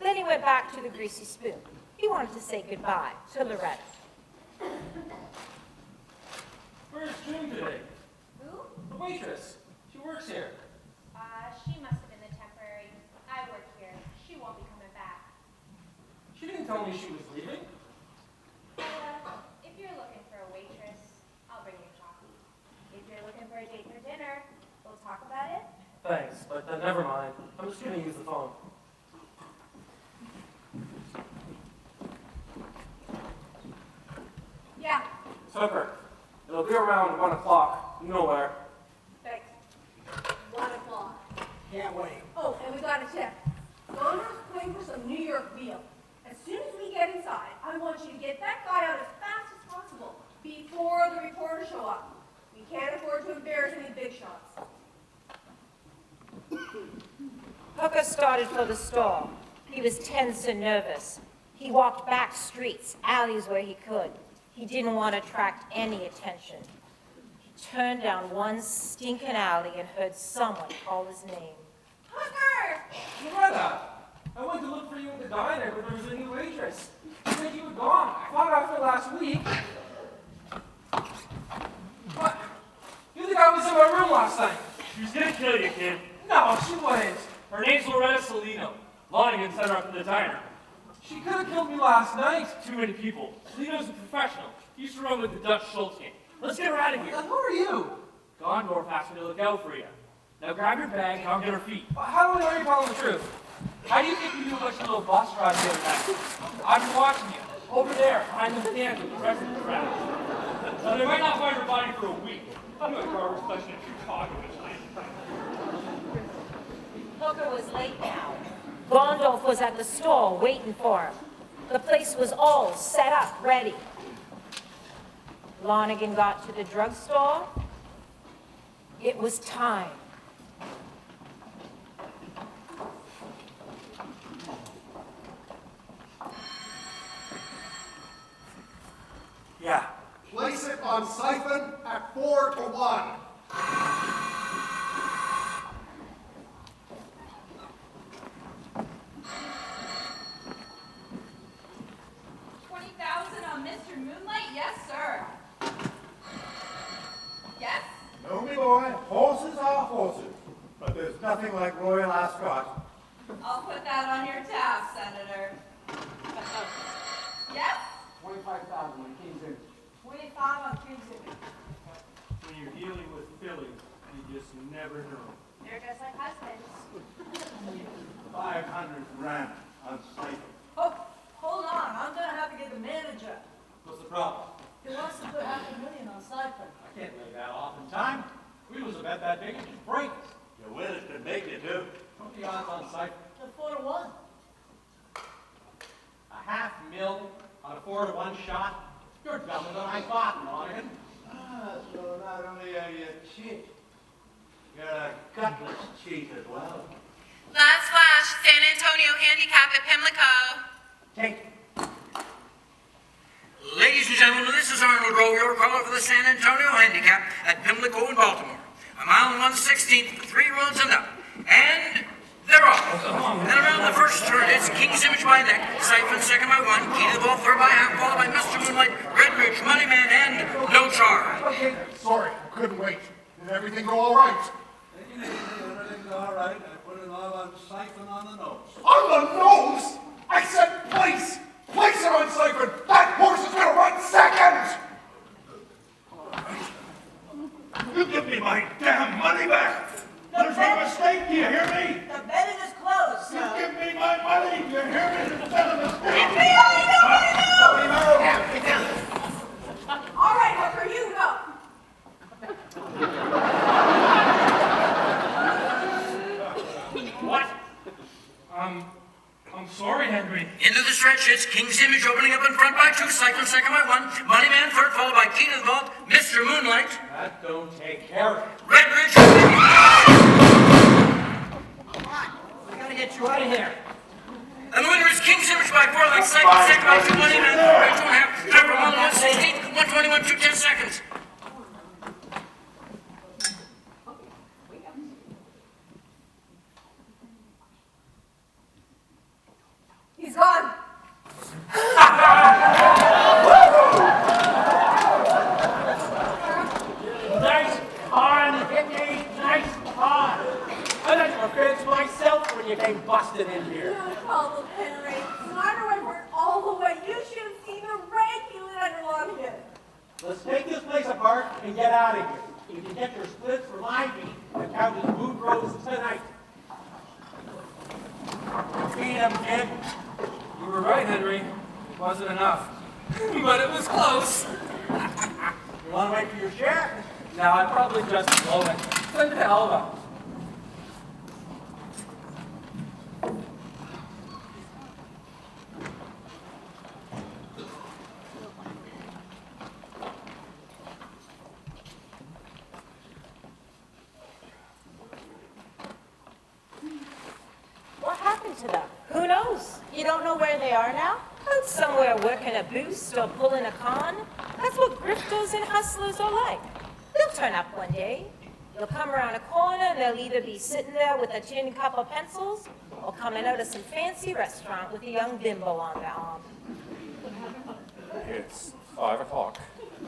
Then he went back to the Greasy Spoon. He wanted to say goodbye to Loretta. Where's June today? Who? The waitress. She works here. She must have been the temporary. I work here. She won't be coming back. She didn't tell me she was leaving. If you're looking for a waitress, I'll bring you coffee. If you're looking for a date for dinner, we'll talk about it. Thanks, but never mind. I'm just gonna use the phone. Yeah, It's Hooker. It'll be around 1 o'clock. You know where. thanks. 1 o'clock. Can't wait. Oh, and we got a tip. Donna's playing for some New York veal. As soon as we get inside, I want you to get that guy out as fast as possible before the reporters show up. We can't afford to embarrass any big shots. Hooker started for the store. He was tense and nervous. He walked back streets, alleys where he could. He didn't want to attract any attention. He turned down one stinking alley and heard someone call his name. Hooker! Loretta! I went to look for you at the diner, but there was a new waitress. You said you were gone. I thought after last week. What? You think I was in my room last night? She was gonna kill you, kid. No, she wasn't. Her name's Loretta Salino. Lonigan sent her up to the diner. She could have killed me last night. Too many people. Salino's a professional. He used to run with the Dutch Schultz gang. Let's get her out of here. Who are you? Gondorf asked me to look out for you. Now grab your bag and I'll get her feet. How do I know you're telling the truth? How do you think you knew about your little bus ride the other night? I've been watching you. Over there, behind the stand with the rest of the crowd. Now they might not find her body for a week. I'm a car inspection in Chicago tonight. Hooker was late now. Gondorf was at the store waiting for him. The place was all set up, ready. Lonigan got to the drugstore. It was time. Yeah. Place it on siphon at 4 to 1. $20,000 on Mr. Moonlight? Yes, sir. Yes? No, me boy, horses are horses, but there's nothing like Royal Ascot. I'll put that on your tab, Senator. Yes? 25,000 on King's Inch. 25 on King's Inch. When you're dealing with Philly, you just never know. They're just like husbands. 500 grand on siphon. Oh, hold on, I'm gonna have to get the manager. What's the problem? He wants to put $500,000 on siphon. I can't lay that off in time. We lose a bet that big and just break. You win it could make you do. What the odds on siphon? The 4 to 1. $500,000 on a 4-to-1 shot? You're dumber than I thought, Lonigan. So not only are you a cheat, you're a gutless cheat as well. Last flash, San Antonio handicap at Pimlico. Take Ladies and gentlemen, this is Arnold Rowe, your caller for the San Antonio Handicap at Pimlico in Baltimore. A mile and 1/16, 3 roads and up. And they're off. And around the first turn, it's King's Image by neck, Siphon second by 1, Key to the Ball third by half, followed by Mr. Moonlight, Redridge, Moneyman, and No Charge. Okay, sorry, couldn't wait. Did everything go all right? Everything's all right. I put it all on siphon on the nose. On the nose? I said place! Place it on siphon! That horse is gonna run second! You give me my damn money back! There's a mistake, do you hear me? The betting is closed, You sir. give me my money, do you hear me? There's a mistake! All right, Hooker, you go. What? I'm sorry, Henry. Into the stretch, it's King's Image opening up in front by 2, Cyclone second by 1, Money Man third, followed by Key to the Vault, Mr. Moonlight. That don't take care of it. Redbridge. I gotta get you out of here. And the winner is King's Image by 4, like Cyclone second by 2, Money Man third by 2.5, time for 1:16, 1:21, 2:10 seconds. He's gone. Nice on, Hickey, nice on. I let you fence myself when you came busting in here. No problem, Henry. Snyder went all the way. You should have seen the rain he let along here. Let's take this place apart and get out of here. You can get your splits for my beat and count as Boot Rose tonight. Beat him, kid. You were right, Henry. It wasn't enough. But it was close. You want to wait for your share? No, I'd probably just blow it. Send it to Elva. What happened to them? Who knows? You don't know where they are now? Out somewhere working a boost or pulling a con. That's what grifters and hustlers are like. They'll turn up one day. They'll come around a corner and they'll either be sitting there with a tin cup of pencils or coming out of some fancy restaurant with a young bimbo on their arm. It's 5 o'clock.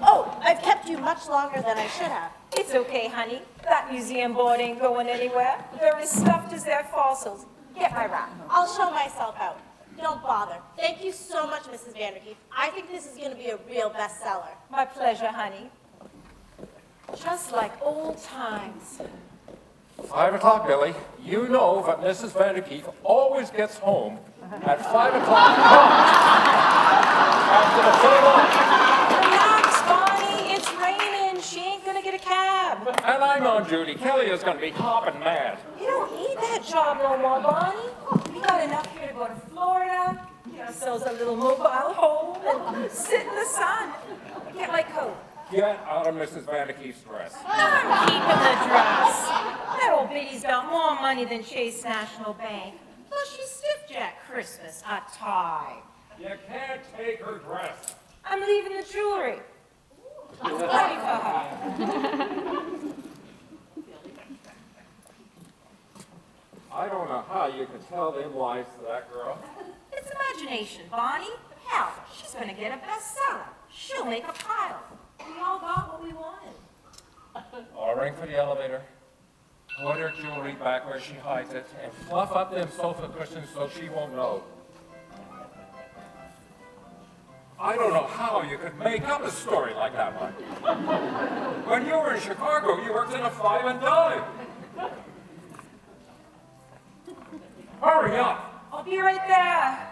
Oh, I've kept you much longer than I should have. It's okay, honey. That museum board ain't going anywhere. They're as stuffed as their fossils. Get my wrap. I'll show myself out. Don't bother. Thank you so much, Mrs. Vanderkeef. I think this is going to be a real bestseller. My pleasure, honey. Just like old times. 5 o'clock, Billy. You know that Mrs. Vanderkeef always gets home at 5 o'clock after the full Relax, Bonnie. It's raining. She ain't gonna get a cab. And I'm on duty. Kelly is going to be hopping mad. You don't need that job no more, Bonnie. We got enough here to go to Florida, get ourselves a little mobile home, and sit in the sun. Get my coat. Get out of Mrs. Vanderkeef's dress. I'm keeping the dress. That old biddy's got more money than Chase National Bank. Plus, she's stiff-jack Christmas, a tie. You can't take her dress. I'm leaving the jewelry. It's ready for her. I don't know how you can tell them lies to that girl. It's imagination, Bonnie. Hell, she's gonna get a bestseller. She'll make a pile. We all got what we wanted. I'll ring for the elevator, put her jewelry back where she hides it, and fluff up them sofa cushions so she won't know. I don't know how you could make up a story like that one. When you were in Chicago, you worked in a 5 and dime. Hurry up. I'll be right there.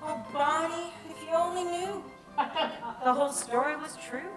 Oh, Bonnie, if you only knew. The whole story was true.